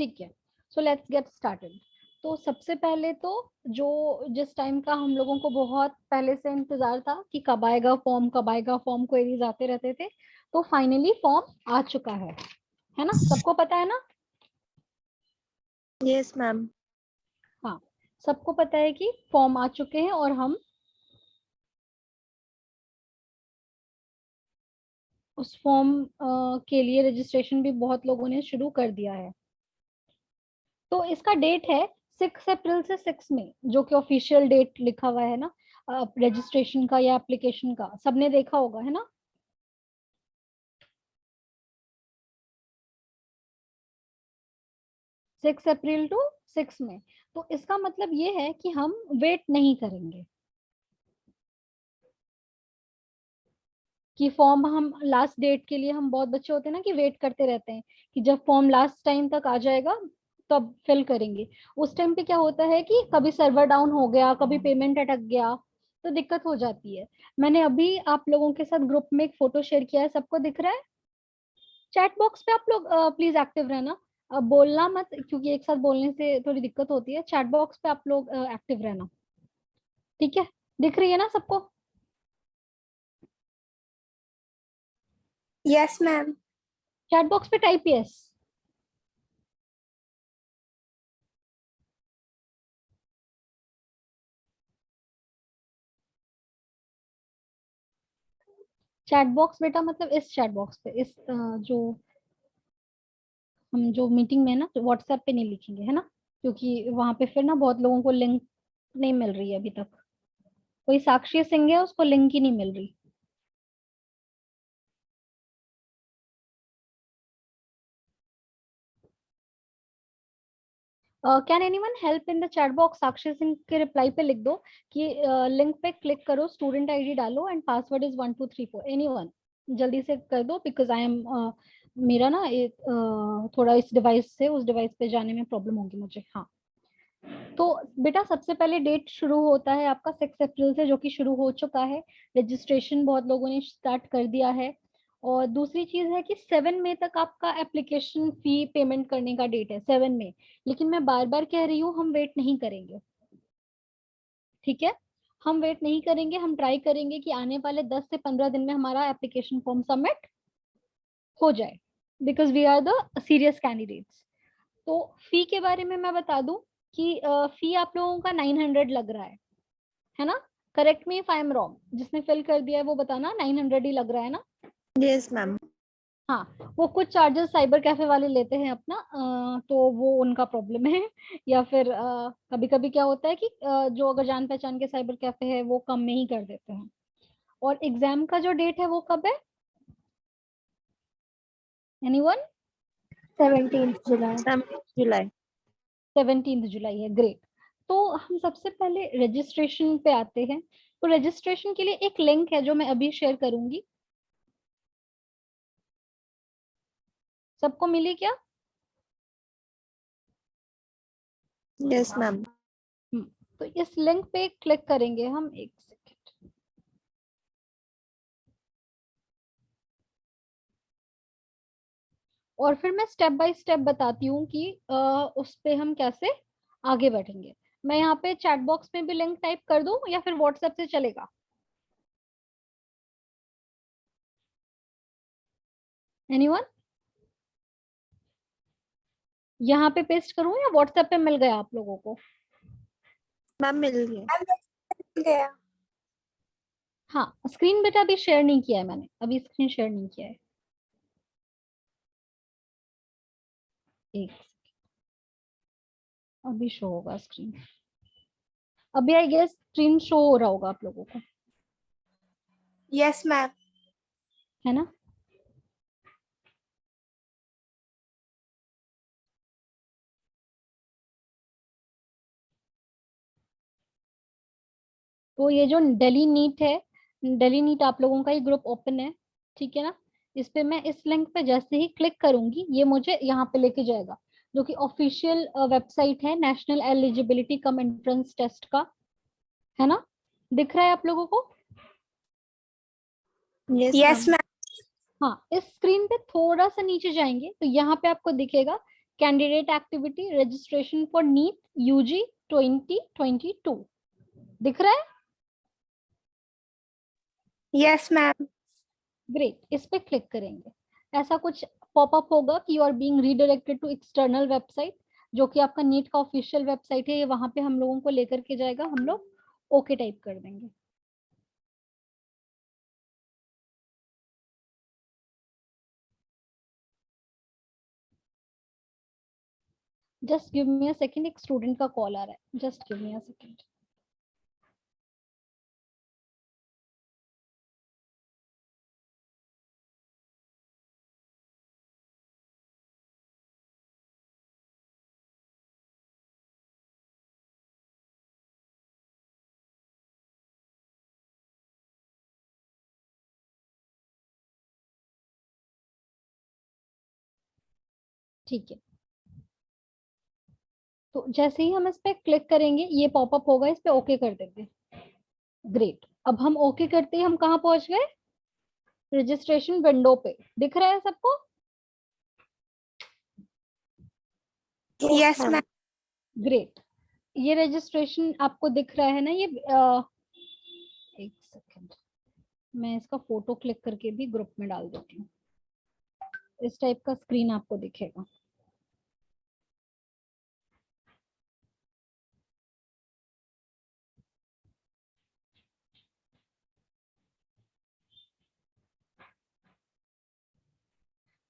ठीक है, so let's get started. तो सबसे पहले तो जो जिस टाइम का हम लोगों को बहुत पहले से इंतजार था कि कब आएगा फॉर्म, कब आएगा फॉर्म, क्वेरीज आते रहते थे, तो फाइनली फॉर्म आ चुका है ना? सबको पता है ना? Yes ma'am. हाँ, सबको पता है कि फॉर्म आ चुके हैं और हम उस फॉर्म के लिए रजिस्ट्रेशन भी बहुत लोगों ने शुरू कर दिया है। तो इसका डेट है 6 अप्रैल से 6 मई, जो कि ऑफिशियल डेट लिखा हुआ है ना रजिस्ट्रेशन का या एप्लीकेशन का, सबने देखा होगा है ना? 6 अप्रैल टू 6 मई। तो इसका मतलब ये है कि हम वेट नहीं करेंगे कि फॉर्म हम लास्ट डेट के लिए, हम बहुत बच्चे होते हैं ना कि वेट करते रहते हैं कि जब फॉर्म लास्ट टाइम तक आ जाएगा तब फिल करेंगे। उस टाइम पे क्या होता है कि कभी सर्वर डाउन हो गया, कभी पेमेंट अटक गया, तो दिक्कत हो जाती है। मैंने अभी आप लोगों के साथ ग्रुप में एक फोटो शेयर किया है, सबको दिख रहा है? चैट बॉक्स पे आप लोग प्लीज एक्टिव रहना, बोलना मत, क्योंकि एक साथ बोलने से थोड़ी दिक्कत होती है। चैट बॉक्स पे आप लोग एक्टिव रहना, ठीक है? दिख रही है ना सबको? Yes ma'am. चैट बॉक्स पे टाइप यस। चैट बॉक्स बेटा मतलब इस चैट बॉक्स पे, इस जो हम जो मीटिंग में है ना, व्हाट्सएप पे नहीं लिखेंगे है ना, क्योंकि वहां पे फिर ना बहुत लोगों को लिंक नहीं मिल रही है अभी तक। कोई साक्षी सिंह है, उसको लिंक ही नहीं मिल रही। Can anyone help in the chat box? Sakshi Singh के रिप्लाई पे लिख दो कि लिंक पे क्लिक करो, स्टूडेंट आईडी डालो एंड पासवर्ड इज 1234। एनीवन जल्दी से कर दो, बिकॉज आई एम मेरा ना थोड़ा इस डिवाइस से उस डिवाइस पे जाने में प्रॉब्लम होगी मुझे। हाँ, तो बेटा सबसे पहले डेट शुरू होता है आपका 6 अप्रैल से, जो कि शुरू हो चुका है। रजिस्ट्रेशन बहुत लोगों ने स्टार्ट कर दिया है। और दूसरी चीज है कि 7 मई तक आपका एप्लीकेशन फी पेमेंट करने का डेट है, 7 मई। लेकिन मैं बार बार कह रही हूँ, हम वेट नहीं करेंगे, ठीक है? हम वेट नहीं करेंगे, हम ट्राई करेंगे कि आने वाले 10 से 15 दिन में हमारा एप्लीकेशन फॉर्म सबमिट हो जाए, because we are the serious candidates. तो फी के बारे में मैं बता दूं कि फी आप लोगों का 900 लग रहा है ना? Correct me if I am wrong, जिसने फिल कर दिया है वो बताना, 900 ही लग रहा है ना? Yes ma'am. हाँ, वो कुछ चार्जेस साइबर कैफे वाले लेते हैं अपना, तो वो उनका प्रॉब्लम है। या फिर कभी कभी क्या होता है कि जो अगर जान पहचान के साइबर कैफे है वो कम में ही कर देते हैं। और एग्जाम का जो डेट है वो कब है? एनीवन? 17 जुलाई। 17 जुलाई। 17 जुलाई है, ग्रेट। तो हम सबसे पहले रजिस्ट्रेशन पे आते हैं। तो रजिस्ट्रेशन के लिए एक लिंक है जो मैं अभी शेयर करूंगी, सबको मिली क्या? Yes ma'am. तो इस लिंक पे क्लिक करेंगे हम, एक सेकेंड। और फिर मैं स्टेप बाय स्टेप बताती हूँ कि उस पे हम कैसे आगे बढ़ेंगे। मैं यहाँ पे चैट बॉक्स में भी लिंक टाइप कर दूं या फिर व्हाट्सएप से चलेगा? एनीवन? यहाँ पे पेस्ट करूँ या व्हाट्सएप पे मिल गया आप लोगों को? मैम मिल गया। हाँ, स्क्रीन बेटा अभी शेयर नहीं किया है मैंने, अभी स्क्रीन शेयर नहीं किया है। एक, अभी शो होगा स्क्रीन, अभी आई गेस स्क्रीन शो हो रहा होगा आप लोगों को, यस मैम। है ना? तो ये जो दिल्ली नीट है, दिल्ली नीट आप लोगों का ही ग्रुप ओपन है, ठीक है ना? इस पे मैं इस लिंक पे जैसे ही क्लिक करूंगी ये मुझे यहाँ पे लेके जाएगा, जो कि ऑफिशियल वेबसाइट है national eligibility cum entrance test का, है ना? दिख रहा है आप लोगों को? Yes ma'am. हाँ, इस स्क्रीन पे थोड़ा सा नीचे जाएंगे तो यहाँ पे आपको दिखेगा candidate activity registration for NEET UG 2022 दिख रहा है? Yes ma'am. ग्रेट, इस पे क्लिक करेंगे, ऐसा कुछ पॉपअप होगा कि you are being redirected to external website, जो कि आपका नीट का ऑफिशियल वेबसाइट है। ये वहां पे हम लोगों को लेकर के जाएगा, हम लोग ओके टाइप कर देंगे। Just give me a second, एक स्टूडेंट का कॉल आ रहा है, just give me a second. ठीक है, तो जैसे ही हम इस पे क्लिक करेंगे ये पॉपअप होगा, इस पे ओके कर देंगे। ग्रेट, अब हम ओके करते ही हम कहाँ पहुंच गए? रजिस्ट्रेशन विंडो पे। दिख रहा है सबको? Yes ma'am. ग्रेट, ये रजिस्ट्रेशन आपको दिख रहा है ना? ये एक सेकंड, मैं इसका फोटो क्लिक करके भी ग्रुप में डाल देती हूँ। इस टाइप का स्क्रीन आपको दिखेगा।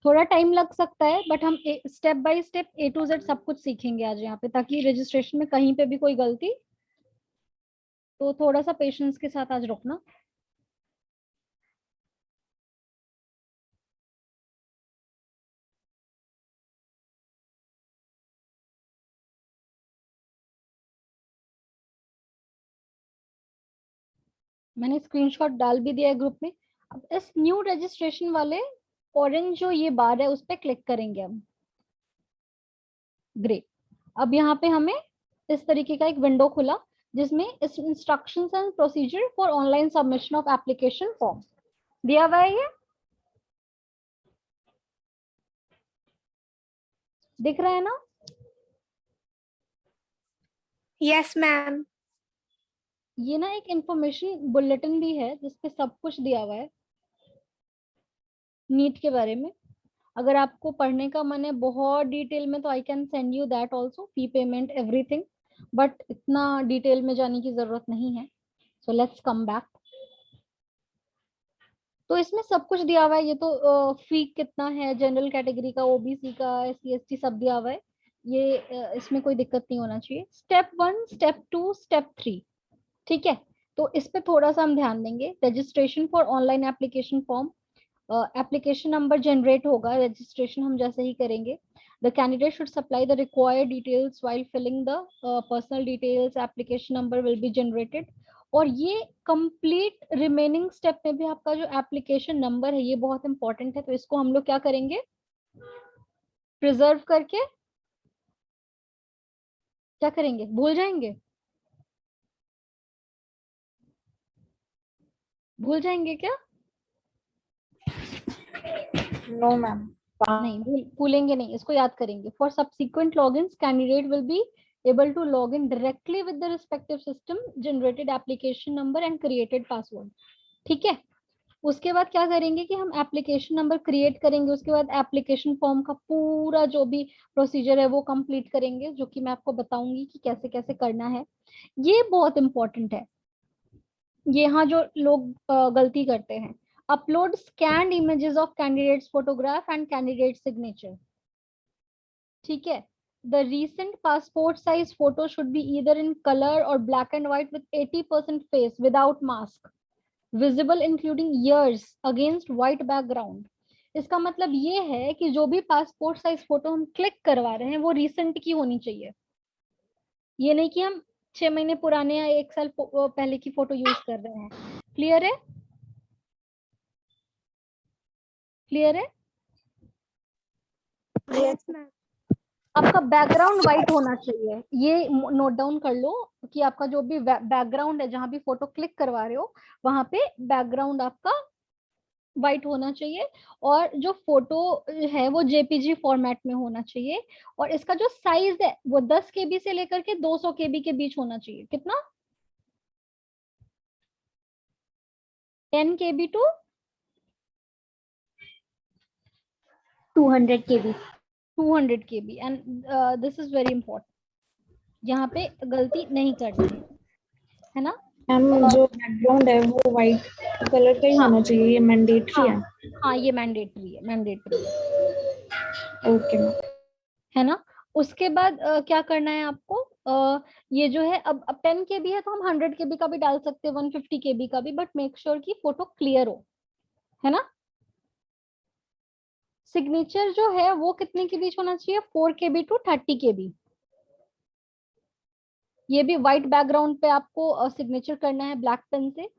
थोड़ा टाइम लग सकता है, बट हम step by step A to Z सब कुछ सीखेंगे आज यहाँ पे, ताकि रजिस्ट्रेशन में कहीं पे भी कोई गलती, तो थोड़ा सा पेशेंस के साथ आज रुकना। मैंने स्क्रीनशॉट डाल भी दिया है ग्रुप में। अब इस न्यू रजिस्ट्रेशन वाले ऑरेंज जो ये बार है उस पर क्लिक करेंगे हम। ग्रेट, अब यहाँ पे हमें इस तरीके का एक विंडो खुला, जिसमें इस instructions and procedure for online submission of application form दिया हुआ है। ये दिख रहा है ना? Yes ma'am. ये ना एक इंफॉर्मेशन बुलेटिन भी है जिसपे सब कुछ दिया हुआ है नीट के बारे में। अगर आपको पढ़ने का मन है बहुत डिटेल में, तो I can send you that also, fee payment everything, but इतना डिटेल में जाने की जरूरत नहीं है। So let's come back. तो इसमें सब कुछ दिया हुआ है। ये तो फी कितना है, जनरल कैटेगरी का, ओबीसी का, SC ST सब दिया हुआ है। ये इसमें कोई दिक्कत नहीं होना चाहिए। स्टेप 1, स्टेप 2, स्टेप 3, ठीक है। तो इस पे थोड़ा सा हम ध्यान देंगे। Registration for online application form, application number generate होगा रजिस्ट्रेशन हम जैसे ही करेंगे। The candidate should supply the required details while filling the personal details, application number will be generated. और ये कंप्लीट रिमेनिंग स्टेप में भी आपका जो एप्लीकेशन नंबर है ये बहुत इंपॉर्टेंट है, तो इसको हम लोग क्या करेंगे? प्रिजर्व करके क्या करेंगे? भूल जाएंगे? भूल जाएंगे क्या? No ma'am. नहीं, भूलेंगे नहीं, इसको याद करेंगे। For subsequent logins candidate will be able to log in directly with the respective system generated application number and created password, ठीक है। उसके बाद क्या करेंगे कि हम एप्लीकेशन नंबर क्रिएट करेंगे, उसके बाद एप्लीकेशन फॉर्म का पूरा जो भी प्रोसीजर है वो कंप्लीट करेंगे, जो कि मैं आपको बताऊंगी कि कैसे कैसे करना है। ये बहुत इंपॉर्टेंट है। यहाँ जो लोग गलती करते हैं, upload scanned images of candidates photograph and candidate signature, ठीक है। The recent passport size photo should be either in color or black and white with 80% face without mask, visible including ears against white background। इसका मतलब ये है कि जो भी passport size photo हम क्लिक करवा रहे हैं वो रिसेंट की होनी चाहिए। ये नहीं कि हम 6 महीने पुराने या 1 साल पहले की फोटो यूज कर रहे हैं। क्लियर है? क्लियर है? Yes ma'am. आपका बैकग्राउंड व्हाइट होना चाहिए, ये नोट डाउन कर लो कि आपका जो भी बैकग्राउंड है, जहां भी फोटो क्लिक करवा रहे हो वहां पे बैकग्राउंड आपका वाइट होना चाहिए, और जो फोटो है वो जेपीजी फॉर्मेट में होना चाहिए, और इसका जो साइज है वो 10 केबी से लेकर के 200 केबी के बीच होना चाहिए। कितना? 10 KB to 200 KB। 200 KB. And this is very important, यहाँ पे गलती नहीं करनी है ना। मैम जो बैकग्राउंड है वो वाइट कलर का ही हाँ, होना चाहिए, ये मैंडेटरी है। हाँ ये मैंडेटरी है, मैंडेटरी है। Okay ma'am. है ना। उसके बाद क्या करना है आपको, ये जो है अब 10 केबी है तो हम 100 केबी का भी डाल सकते हैं, 150 केबी का भी, बट मेक श्योर कि फोटो क्लियर हो, है ना। सिग्नेचर जो है वो कितने के बीच होना चाहिए, 4 केबी टू 30 केबी। ये भी व्हाइट बैकग्राउंड पे आपको सिग्नेचर करना है ब्लैक पेन से,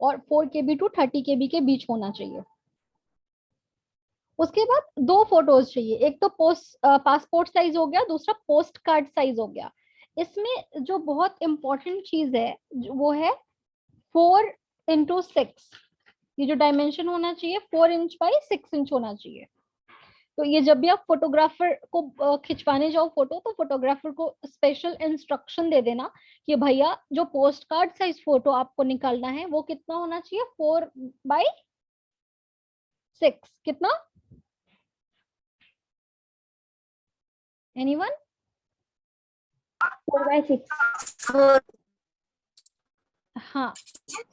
और 4 केबी टू 30 केबी के बीच होना चाहिए। उसके बाद 2 फोटोज चाहिए, एक तो पासपोर्ट साइज हो गया, दूसरा पोस्ट कार्ड साइज हो गया। इसमें जो बहुत इंपॉर्टेंट चीज है वो है 4x6। ये जो डायमेंशन होना चाहिए 4 इंच बाई 6 इंच होना चाहिए। तो ये जब भी आप फोटोग्राफर को खिंचवाने जाओ फोटो, तो फोटोग्राफर को स्पेशल इंस्ट्रक्शन दे देना कि भैया जो पोस्ट कार्ड साइज फोटो आपको निकालना है वो कितना होना चाहिए, 4x6। कितना? एनीवन? 4x6। हाँ,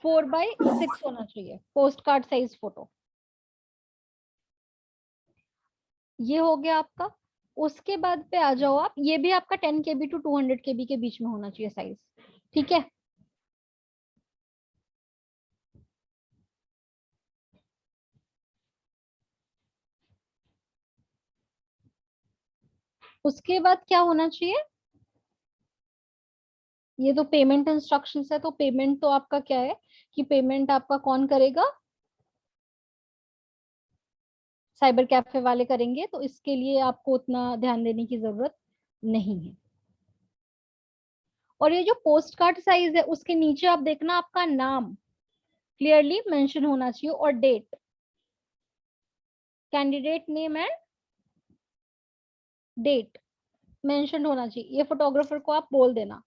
4x6 होना चाहिए पोस्ट कार्ड साइज फोटो। ये हो गया आपका। उसके बाद पे आ जाओ आप, ये भी आपका 10 केबी टू 200 केबी के बीच में होना चाहिए साइज, ठीक है। उसके बाद क्या होना चाहिए, ये तो पेमेंट इंस्ट्रक्शंस है, तो पेमेंट तो आपका क्या है कि पेमेंट आपका कौन करेगा, साइबर कैफे वाले करेंगे, तो इसके लिए आपको उतना ध्यान देने की जरूरत नहीं है। और ये जो पोस्ट कार्ड साइज है उसके नीचे आप देखना आपका नाम क्लियरली मेंशन होना चाहिए, और date, candidate name and date mention होना चाहिए। ये फोटोग्राफर को आप बोल देना।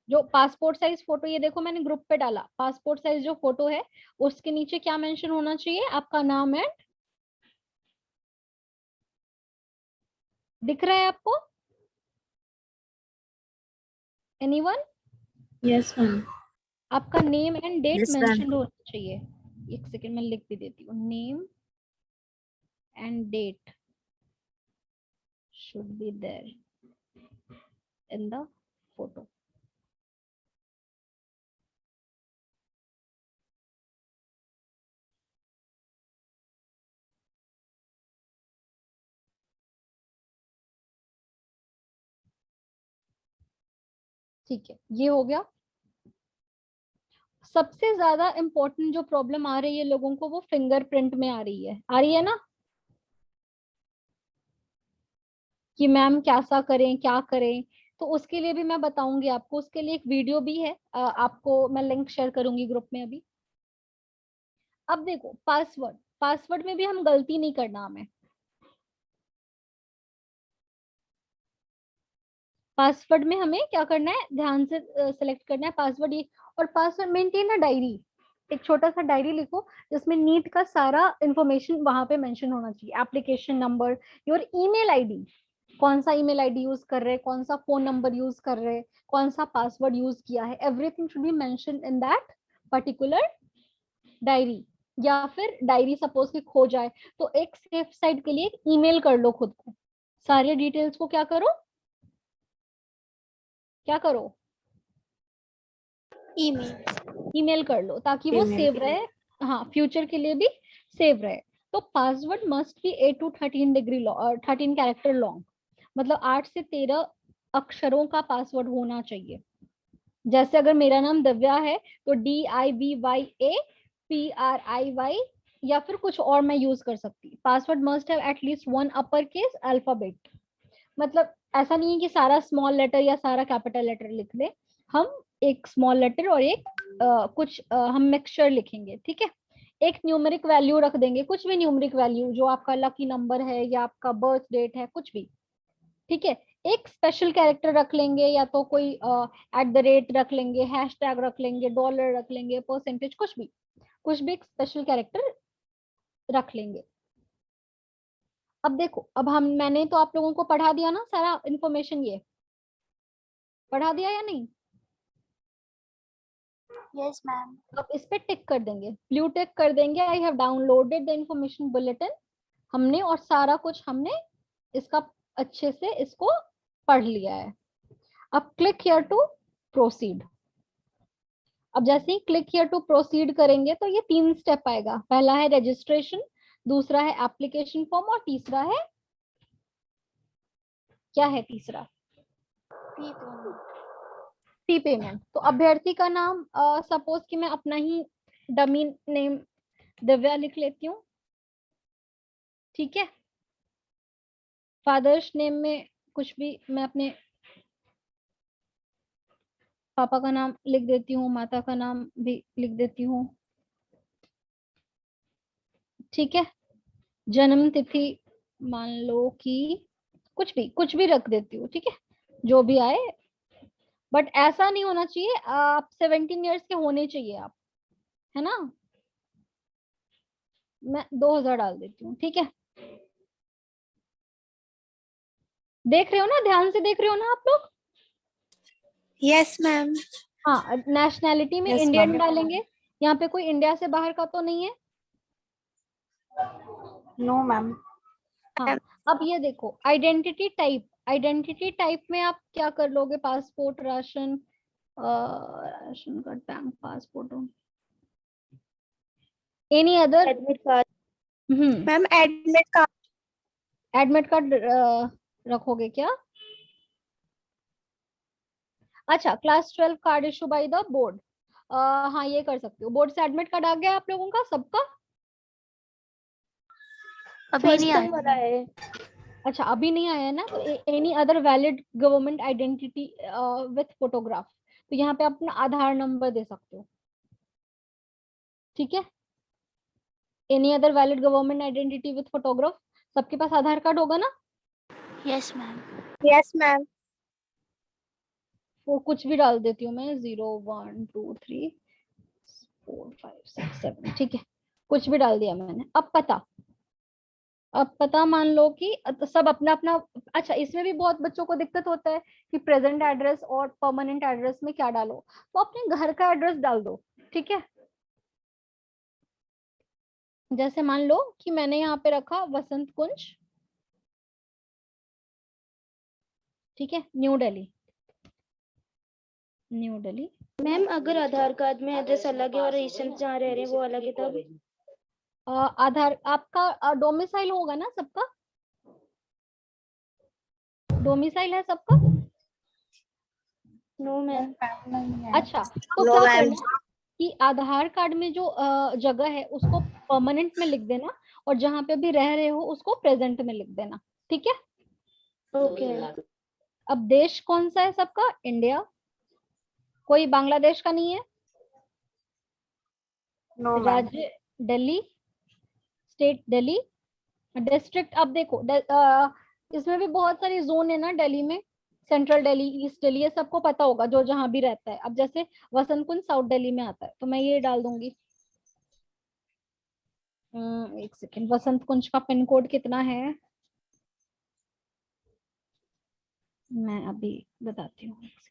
जो पासपोर्ट साइज फोटो, ये देखो मैंने ग्रुप पे डाला, पासपोर्ट साइज जो फोटो है उसके नीचे क्या मेंशन होना चाहिए, आपका नाम एंड, दिख रहा है आपको? एनीवन? Yes ma'am. आपका name and date Yes, ma'am. Mention होना चाहिए। एक सेकंड में लिख भी देती हूँ, name and date should be there in the photo. ठीक है, ये हो गया। सबसे ज्यादा इंपॉर्टेंट जो प्रॉब्लम आ रही है लोगों को वो फिंगरप्रिंट में आ रही है ना, कि मैम कैसा करें क्या करें। तो उसके लिए भी मैं बताऊंगी आपको, उसके लिए एक वीडियो भी है, आपको मैं लिंक शेयर करूंगी ग्रुप में अभी। अब देखो पासवर्ड, पासवर्ड में भी हम गलती नहीं करना हमें। पासवर्ड में हमें क्या करना है, ध्यान से सिलेक्ट करना है पासवर्ड। ये और पासवर्ड मेंटेन अ डायरी, एक छोटा सा डायरी लिखो जिसमें नीट का सारा इंफॉर्मेशन वहां पे मेंशन होना चाहिए, application number, your email ID, कौन सा ईमेल आईडी यूज कर रहे हैं, कौन सा फोन नंबर यूज कर रहे हैं, कौन सा पासवर्ड यूज किया है, everything should be mention in that particular diary. या फिर डायरी सपोज कि खो जाए तो एक सेफ साइड के लिए एक ईमेल कर लो खुद को, सारे डिटेल्स को क्या करो, क्या करो, ईमेल कर लो, ताकि वो सेव रहे। हाँ, फ्यूचर के लिए भी सेव रहे। तो password must be 8 to 13 degree 13 character long, मतलब 8 से 13 अक्षरों का पासवर्ड होना चाहिए। जैसे अगर मेरा नाम दिव्या है तो DIVYA PRIY, या फिर कुछ और मैं यूज कर सकती। Password must have at least 1 upper case alphabet, मतलब ऐसा नहीं है कि सारा स्मॉल लेटर या सारा कैपिटल लेटर लिख दे, हम एक स्मॉल लेटर और एक कुछ हम मिक्सचर लिखेंगे, ठीक है। एक न्यूमेरिक वैल्यू रख देंगे, कुछ भी न्यूमेरिक वैल्यू जो आपका लकी नंबर है या आपका बर्थ डेट है, कुछ भी, ठीक है। एक स्पेशल कैरेक्टर रख लेंगे, या तो कोई @ रख लेंगे, हैशटैग रख लेंगे, डॉलर रख लेंगे, परसेंटेज, कुछ भी एक स्पेशल कैरेक्टर रख लेंगे। अब देखो, अब मैंने तो आप लोगों को पढ़ा दिया ना सारा इंफॉर्मेशन, ये पढ़ा दिया या नहीं? Yes, ma'am. अब इस पे टिक कर देंगे, ब्लू टिक कर देंगे, I have downloaded the information bulletin. हमने और सारा कुछ हमने इसका अच्छे से इसको पढ़ लिया है। अब क्लिक हियर टू प्रोसीड। अब जैसे ही क्लिक हियर टू प्रोसीड करेंगे तो ये 3 स्टेप आएगा। पहला है रजिस्ट्रेशन, दूसरा है एप्लीकेशन फॉर्म, और तीसरा है, क्या है तीसरा? Fee payment. तो अभ्यर्थी का नाम सपोज कि मैं अपना ही डमी नेम दिव्या लिख लेती हूँ, ठीक है। फादर्स नेम में कुछ भी, मैं अपने पापा का नाम लिख देती हूँ, माता का नाम भी लिख देती हूँ, ठीक है। जन्म तिथि मान लो कि कुछ भी रख देती हूँ, ठीक है, जो भी आए। बट ऐसा नहीं होना चाहिए, आप 17 इयर्स के होने चाहिए आप, है ना। मैं 2000 डाल देती हूँ, ठीक है। देख रहे हो ना, ध्यान से देख रहे हो ना आप लोग? Yes, ma'am. हाँ, नेशनैलिटी में Yes, इंडियन ma'am. डालेंगे। यहाँ पे कोई इंडिया से बाहर का तो नहीं है? No, ma'am. हाँ। अब ये देखो, आइडेंटिटी टाइप में आप क्या कर लोगे? Passport, ration card, bank passport, any other? Admit card. हम्म, Ma'am, admit card. Admit card रखोगे क्या? अच्छा, class 12 card issue by the board, हाँ ये कर सकते हो। बोर्ड से एडमिट कार्ड आ गया आप लोगों का सबका? अभी First नहीं time आया। वाला है। अच्छा, अभी नहीं आया है ना। तो any other valid government identity with photograph, तो यहाँ पे अपना आधार नंबर दे सकते हो, ठीक है। Any other valid government identity with photograph, सबके पास आधार कार्ड होगा ना? Yes, ma'am. Yes, ma'am. वो कुछ भी डाल देती हूँ मैं, 0 1 2 3 4 5 6 7, ठीक है, कुछ भी डाल दिया मैंने। अब पता मान लो कि सब अपना अपना। अच्छा, इसमें भी बहुत बच्चों को दिक्कत होता है कि प्रेजेंट एड्रेस और परमानेंट एड्रेस में क्या डालो, तो अपने घर का एड्रेस डाल दो, ठीक है। जैसे मान लो कि मैंने यहाँ पे रखा वसंत कुंज, ठीक है, न्यू दिल्ली। मैम अगर आधार कार्ड में एड्रेस अलग है और रिसेंट जहाँ रह रहे हैं वो अलग है तब? आधार आपका डोमिसाइल होगा ना सबका? डोमिसाइल है सबका? No ma'am. अच्छा, तो No, क्या ma'am. करना कि आधार कार्ड में जो जगह है उसको परमानेंट में लिख देना, और जहां पे भी रह रहे हो उसको प्रेजेंट में लिख देना, ठीक है। ओके। अब देश कौन सा है सबका? इंडिया। कोई बांग्लादेश का नहीं है? No, ma'am. राज्य दिल्ली, स्टेट दिल्ली, डिस्ट्रिक्ट। अब देखो इसमें भी बहुत सारी जोन है ना दिल्ली में, सेंट्रल दिल्ली, ईस्ट दिल्ली, ये सबको पता होगा जो जहां भी रहता है। अब जैसे वसंत कुंज साउथ दिल्ली में आता है, तो मैं ये डाल दूंगी। एक सेकेंड, वसंत कुंज का पिन कोड कितना है मैं अभी बताती हूँ, एक सेकेंड।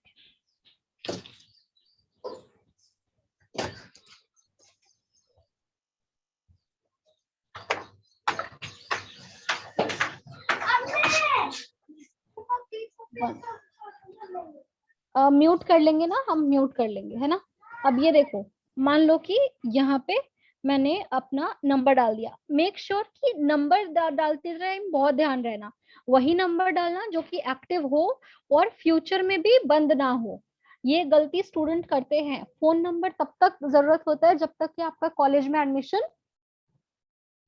म्यूट कर लेंगे ना, हम म्यूट कर लेंगे, है ना। अब ये देखो, मान लो कि यहाँ पे मैंने अपना नंबर डाल दिया। मेक श्योर कि नंबर डालते टाइम बहुत ध्यान रहना, वही नंबर डालना जो कि एक्टिव हो और फ्यूचर में भी बंद ना हो। ये गलती स्टूडेंट करते हैं। फोन नंबर तब तक जरूरत होता है जब तक कि आपका कॉलेज में एडमिशन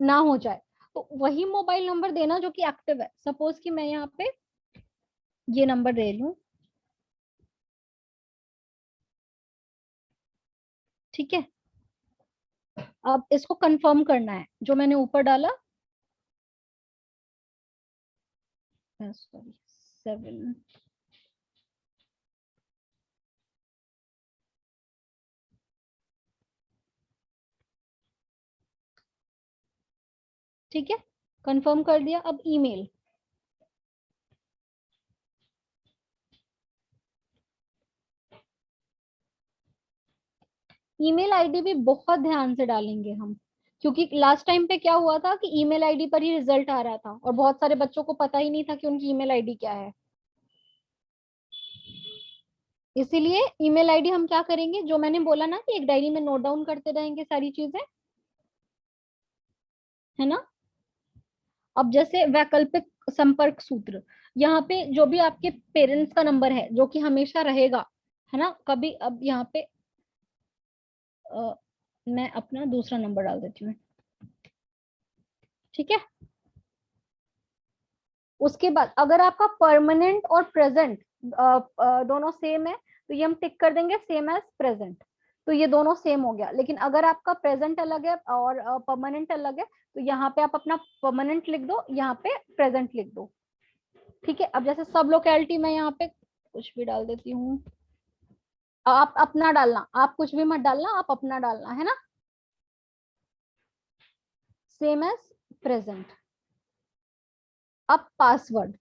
ना हो जाए। तो वही मोबाइल नंबर देना जो कि एक्टिव है। सपोज कि मैं यहाँ पे ये नंबर दे रही हूँ, ठीक है, अब इसको कंफर्म करना है जो मैंने ऊपर डाला, सॉरी 7, ठीक है, कंफर्म कर दिया। अब ईमेल, ईमेल आईडी भी बहुत ध्यान से डालेंगे हम, क्योंकि लास्ट टाइम पे क्या हुआ था कि ईमेल आईडी पर ही रिजल्ट आ रहा था और बहुत सारे बच्चों को पता ही नहीं था कि उनकी ईमेल आईडी क्या है। इसीलिए ईमेल आईडी हम क्या करेंगे, जो मैंने बोला ना कि एक डायरी में नोट डाउन करते रहेंगे सारी चीजें, है ना। अब जैसे वैकल्पिक संपर्क सूत्र, यहाँ पे जो भी आपके पेरेंट्स का नंबर है जो कि हमेशा रहेगा, है ना, कभी अब यहाँ पे मैं अपना दूसरा नंबर डाल देती हूँ, ठीक है। उसके बाद अगर आपका परमानेंट और प्रेजेंट दोनों सेम है तो ये हम टिक कर देंगे सेम एज प्रेजेंट, तो ये दोनों सेम हो गया। लेकिन अगर आपका प्रेजेंट अलग है और परमानेंट अलग है तो यहाँ पे आप अपना परमानेंट लिख दो, यहाँ पे प्रेजेंट लिख दो, ठीक है। अब जैसे सब लोकेलिटी मैं यहाँ पे कुछ भी डाल देती हूँ, आप अपना डालना, आप कुछ भी मत डालना, आप अपना डालना, है ना, सेम एज प्रेजेंट। अब पासवर्ड,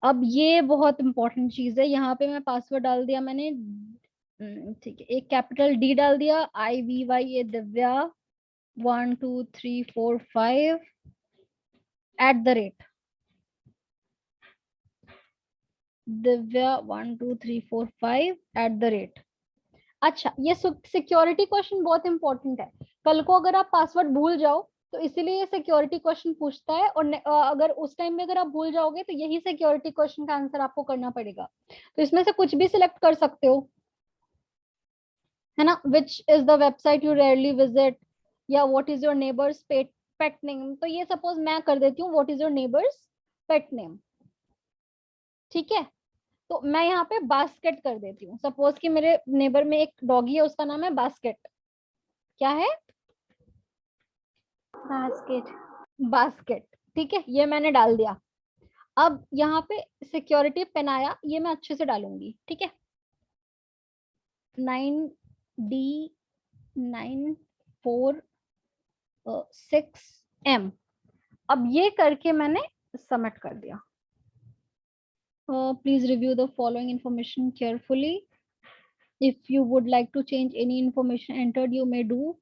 अब ये बहुत इंपॉर्टेंट चीज है, यहाँ पे मैं पासवर्ड डाल दिया मैंने, ठीक है, एक कैपिटल डी डाल दिया, IVY दिव्या 1 2 3 4 5 @ दिव्या 1 2 3 4 5 @। अच्छा, ये सिक्योरिटी क्वेश्चन बहुत इंपॉर्टेंट है, कल को अगर आप पासवर्ड भूल जाओ तो इसीलिए ये सिक्योरिटी क्वेश्चन पूछता है, और अगर उस टाइम में अगर आप भूल जाओगे तो यही सिक्योरिटी क्वेश्चन का आंसर आपको करना पड़ेगा। तो इसमें से कुछ भी सिलेक्ट कर सकते हो, है ना, which is the website you rarely visit, या what is your neighbours pet name, तो ये सपोज मैं कर देती हूँ what is your neighbours pet name, ठीक है। तो मैं यहाँ पे बास्केट कर देती हूँ, सपोज कि मेरे नेबर में एक डॉगी है उसका नाम है बास्केट, क्या है, बास्केट। बास्केट, ठीक है, ये मैंने डाल दिया। अब यहाँ पे सिक्योरिटी पिन आया, ये मैं अच्छे से डालूंगी, ठीक है, 9D946M। अब ये करके मैंने सबमिट कर दिया। Please review the following information carefully, if you would like to change any information entered you may do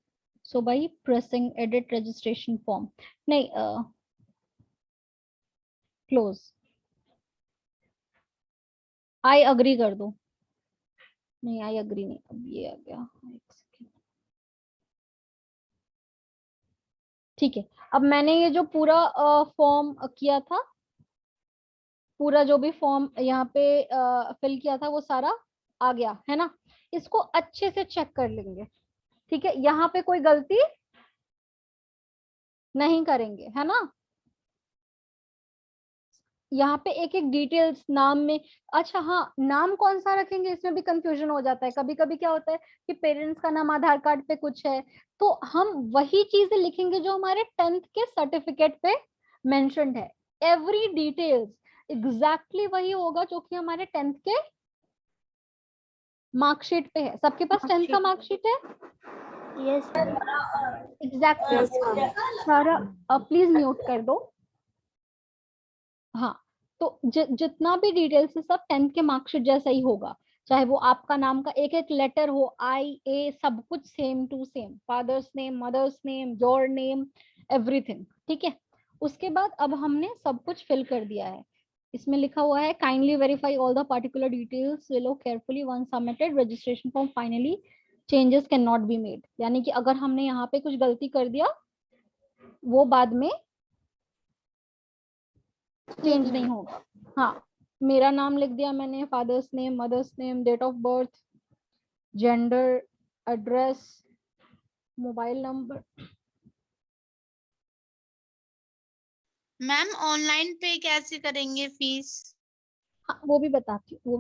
so by pressing edit registration form, नहीं क्लोज, आई अग्री कर दो, नहीं आई अग्री नहीं, अब ये आ गया, एक सेकेंड, ठीक है। अब मैंने ये जो पूरा फॉर्म किया था, पूरा जो भी फॉर्म यहाँ पे फिल किया था वो सारा आ गया, है ना, इसको अच्छे से चेक कर लेंगे, ठीक है, यहाँ पे कोई गलती नहीं करेंगे, है ना। यहाँ पे एक एक डिटेल्स नाम में, अच्छा हाँ, नाम कौन सा रखेंगे इसमें भी कंफ्यूजन हो जाता है, कभी कभी क्या होता है कि पेरेंट्स का नाम आधार कार्ड पे कुछ है, तो हम वही चीजें लिखेंगे जो हमारे 10th के सर्टिफिकेट पे मेंशन्ड है, एवरी डिटेल्स एग्जैक्टली वही होगा जो कि हमारे 10th के मार्कशीट पे है। सबके पास 10th का मार्कशीट है, यस एग्जैक्टली सारा, प्लीज म्यूट कर दो, हाँ। तो जितना भी डिटेल्स है सब 10th के मार्कशीट जैसा ही होगा, चाहे वो आपका नाम का एक एक लेटर हो, IA, सब कुछ same to same, father's name, mother's name, your name, everything, ठीक है। उसके बाद अब हमने सब कुछ फिल कर दिया है, इसमें लिखा हुआ है kindly verify all the particular details below carefully once submitted registration form finally changes can not be made, यानी कि अगर हमने यहाँ पे कुछ गलती कर दिया वो बाद में चेंज नहीं होगा। हाँ, मेरा नाम लिख दिया मैंने, father's name, mother's name, date of birth, gender, address, mobile number. Ma'am online pay कैसे करेंगे फीस? हाँ वो भी बताती हूँ,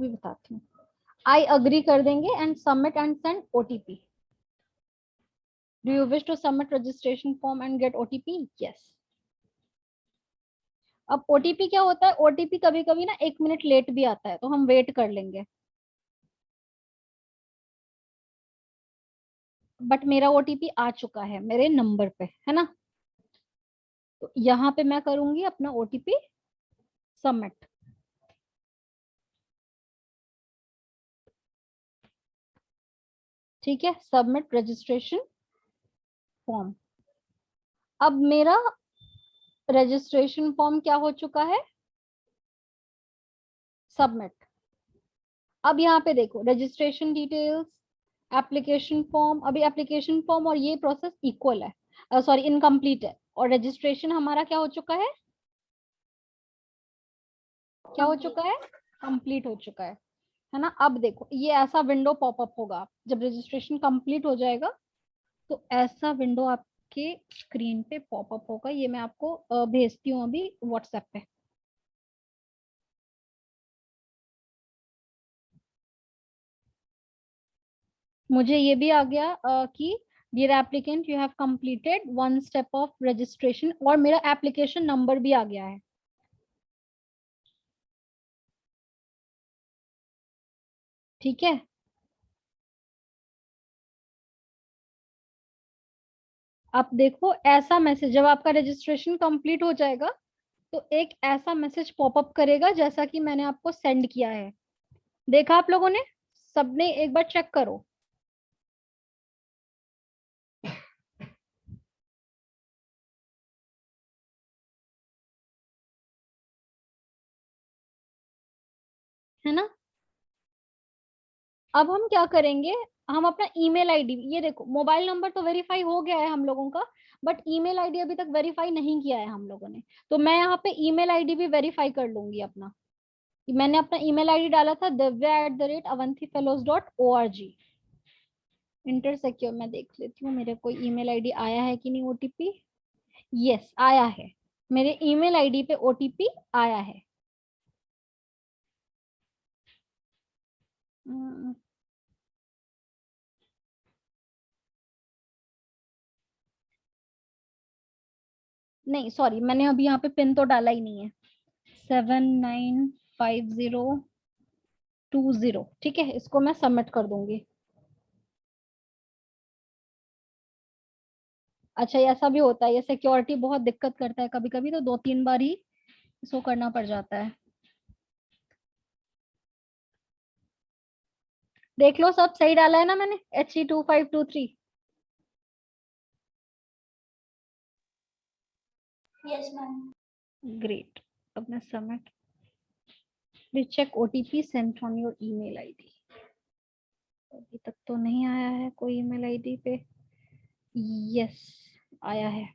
आई अग्री कर देंगे and submit and send OTP. Do you wish to submit registration form and get OTP? Yes. अब ओटीपी क्या होता है? ओटीपी कभी कभी ना 1 मिनट लेट भी आता है, तो हम वेट कर लेंगे। बट मेरा ओटीपी आ चुका है मेरे नंबर पे, है ना? तो यहाँ पे मैं करूंगी अपना ओटीपी सबमिट। ठीक है, सबमिट रजिस्ट्रेशन फॉर्म। अब मेरा रजिस्ट्रेशन फॉर्म क्या हो चुका है? सबमिट। अब यहाँ पे देखो रजिस्ट्रेशन डिटेल्स, एप्लीकेशन फॉर्म। अभी एप्लीकेशन फॉर्म और ये प्रोसेस इक्वल है, सॉरी इनकम्प्लीट है, और रजिस्ट्रेशन हमारा क्या हो चुका है? क्या हो चुका है? कंप्लीट हो चुका है ना? अब देखो ये ऐसा विंडो पॉपअप होगा जब रजिस्ट्रेशन कंप्लीट हो जाएगा, तो ऐसा विंडो आपके स्क्रीन पे पॉपअप होगा। ये मैं आपको भेजती हूँ अभी व्हाट्सएप पे। मुझे ये भी आ गया कि dear applicant you have completed 1 step of registration, और मेरा एप्लीकेशन नंबर भी आ गया है। ठीक है, आप देखो ऐसा मैसेज जब आपका रजिस्ट्रेशन कंप्लीट हो जाएगा तो एक ऐसा मैसेज पॉपअप करेगा जैसा कि मैंने आपको सेंड किया है। देखा आप लोगों ने? सबने एक बार चेक करो। है ना? अब हम क्या करेंगे, हम अपना ईमेल आईडी, ये देखो मोबाइल नंबर तो वेरीफाई हो गया है हम लोगों का, बट ईमेल आईडी अभी तक वेरीफाई नहीं किया है हम लोगों ने। तो मैं यहाँ पे ईमेल आईडी भी वेरीफाई कर लूंगी अपना। मैंने अपना ईमेल आईडी डाला था divya@avantifellows.org। इंटर सिक्योर, मैं देख लेती हूँ मेरे कोई ईमेल आईडी आया है कि नहीं ओटीपी। यस आया है, मेरे ईमेल आईडी पे ओटीपी आया है। नहीं सॉरी, मैंने अभी यहाँ पे पिन तो डाला ही नहीं है। 795020। ठीक है, इसको मैं सबमिट कर दूंगी। अच्छा ये ऐसा भी होता है, ये सिक्योरिटी बहुत दिक्कत करता है कभी कभी, तो 2-3 बार ही इसको करना पड़ जाता है। देख लो सब सही डाला है ना मैंने? HE2523। Yes, ma'am. ग्रेट। अब मैं submit. Please check OTP sent on your email ID. अभी तक तो नहीं आया है कोई ईमेल आईडी पे। यस आया है।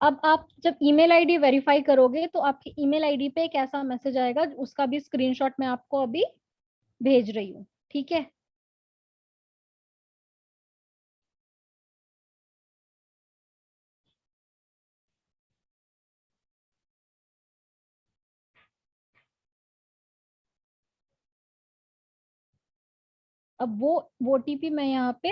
अब आप जब ईमेल आईडी वेरीफाई करोगे तो आपकी ईमेल आईडी पे एक ऐसा मैसेज आएगा, उसका भी स्क्रीनशॉट मैं आपको अभी भेज रही हूँ। ठीक है, अब वो ओटीपी मैं यहाँ पे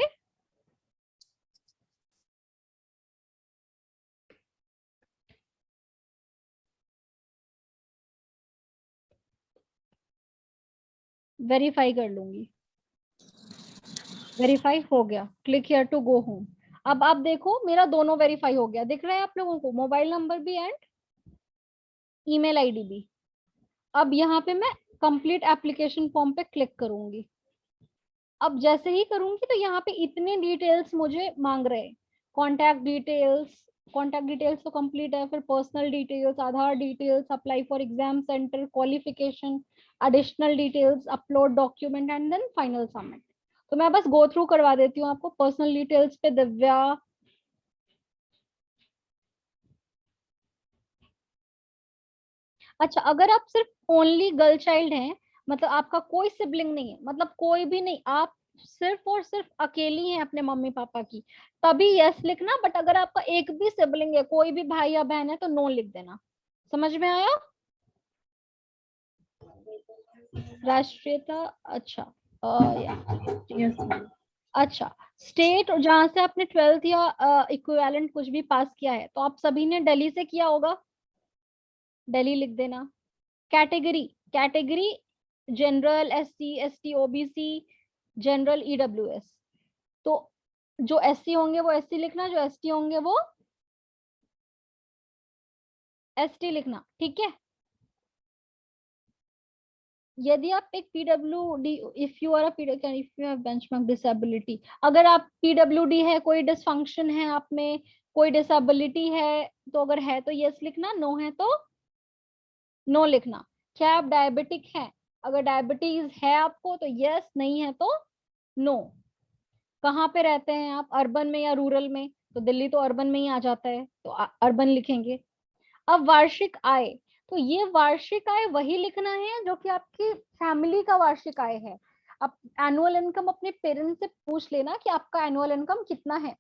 वेरीफाई कर लूंगी। वेरीफाई हो गया, click here to go home. अब आप देखो मेरा दोनों वेरीफाई हो गया, दिख रहा है आप लोगों को? मोबाइल नंबर भी एंड ईमेल आईडी भी। अब यहाँ पे मैं कंप्लीट एप्लीकेशन फॉर्म पे क्लिक करूंगी। अब जैसे ही करूंगी तो यहाँ पे इतने डिटेल्स मुझे मांग रहे हैं। कॉन्टैक्ट डिटेल्स, कॉन्टैक्ट डिटेल्स तो कंप्लीट है, फिर personal details, Aadhaar details, apply for exam centre, qualification, additional details, upload document and then final submit. तो मैं बस गो थ्रू करवा देती हूँ आपको। पर्सनल डिटेल्स पे दिव्या, अच्छा अगर आप सिर्फ ओनली गर्ल चाइल्ड हैं, मतलब आपका कोई सिबलिंग नहीं है, मतलब कोई भी नहीं, आप सिर्फ और सिर्फ अकेली हैं अपने मम्मी पापा की, तभी यस लिखना। बट अगर आपका एक भी सिबलिंग है, कोई भी भाई या बहन है, तो नो लिख देना। समझ में आया? राष्ट्रीयता, अच्छा Yes, ma'am. अच्छा स्टेट जहां से आपने 12th या इक्विवेलेंट कुछ भी पास किया है, तो आप सभी ने दिल्ली से किया होगा, दिल्ली लिख देना। Category, category general, SC ST OBC, general EWS। तो जो SC होंगे वो SC लिखना, जो ST होंगे वो ST लिखना, ठीक है। यदि आप एक PWD, if you are if you have benchmark disability, अगर आप PWD है, कोई डिसफंक्शन है आप में, कोई डिसेबिलिटी है, तो अगर है तो यस लिखना, नो है तो नो लिखना। क्या आप डायबिटिक हैं, अगर डायबिटीज है आपको तो यस, नहीं है तो नो। कहाँ पे रहते हैं आप, अर्बन में या रूरल में, तो दिल्ली तो अर्बन में ही आ जाता है, तो अर्बन लिखेंगे। अब वार्षिक आय, तो ये वार्षिक आय वही लिखना है जो कि आपकी फैमिली का वार्षिक आय है। आप एनुअल इनकम अपने पेरेंट्स से पूछ लेना कि आपका एनुअल इनकम कितना है।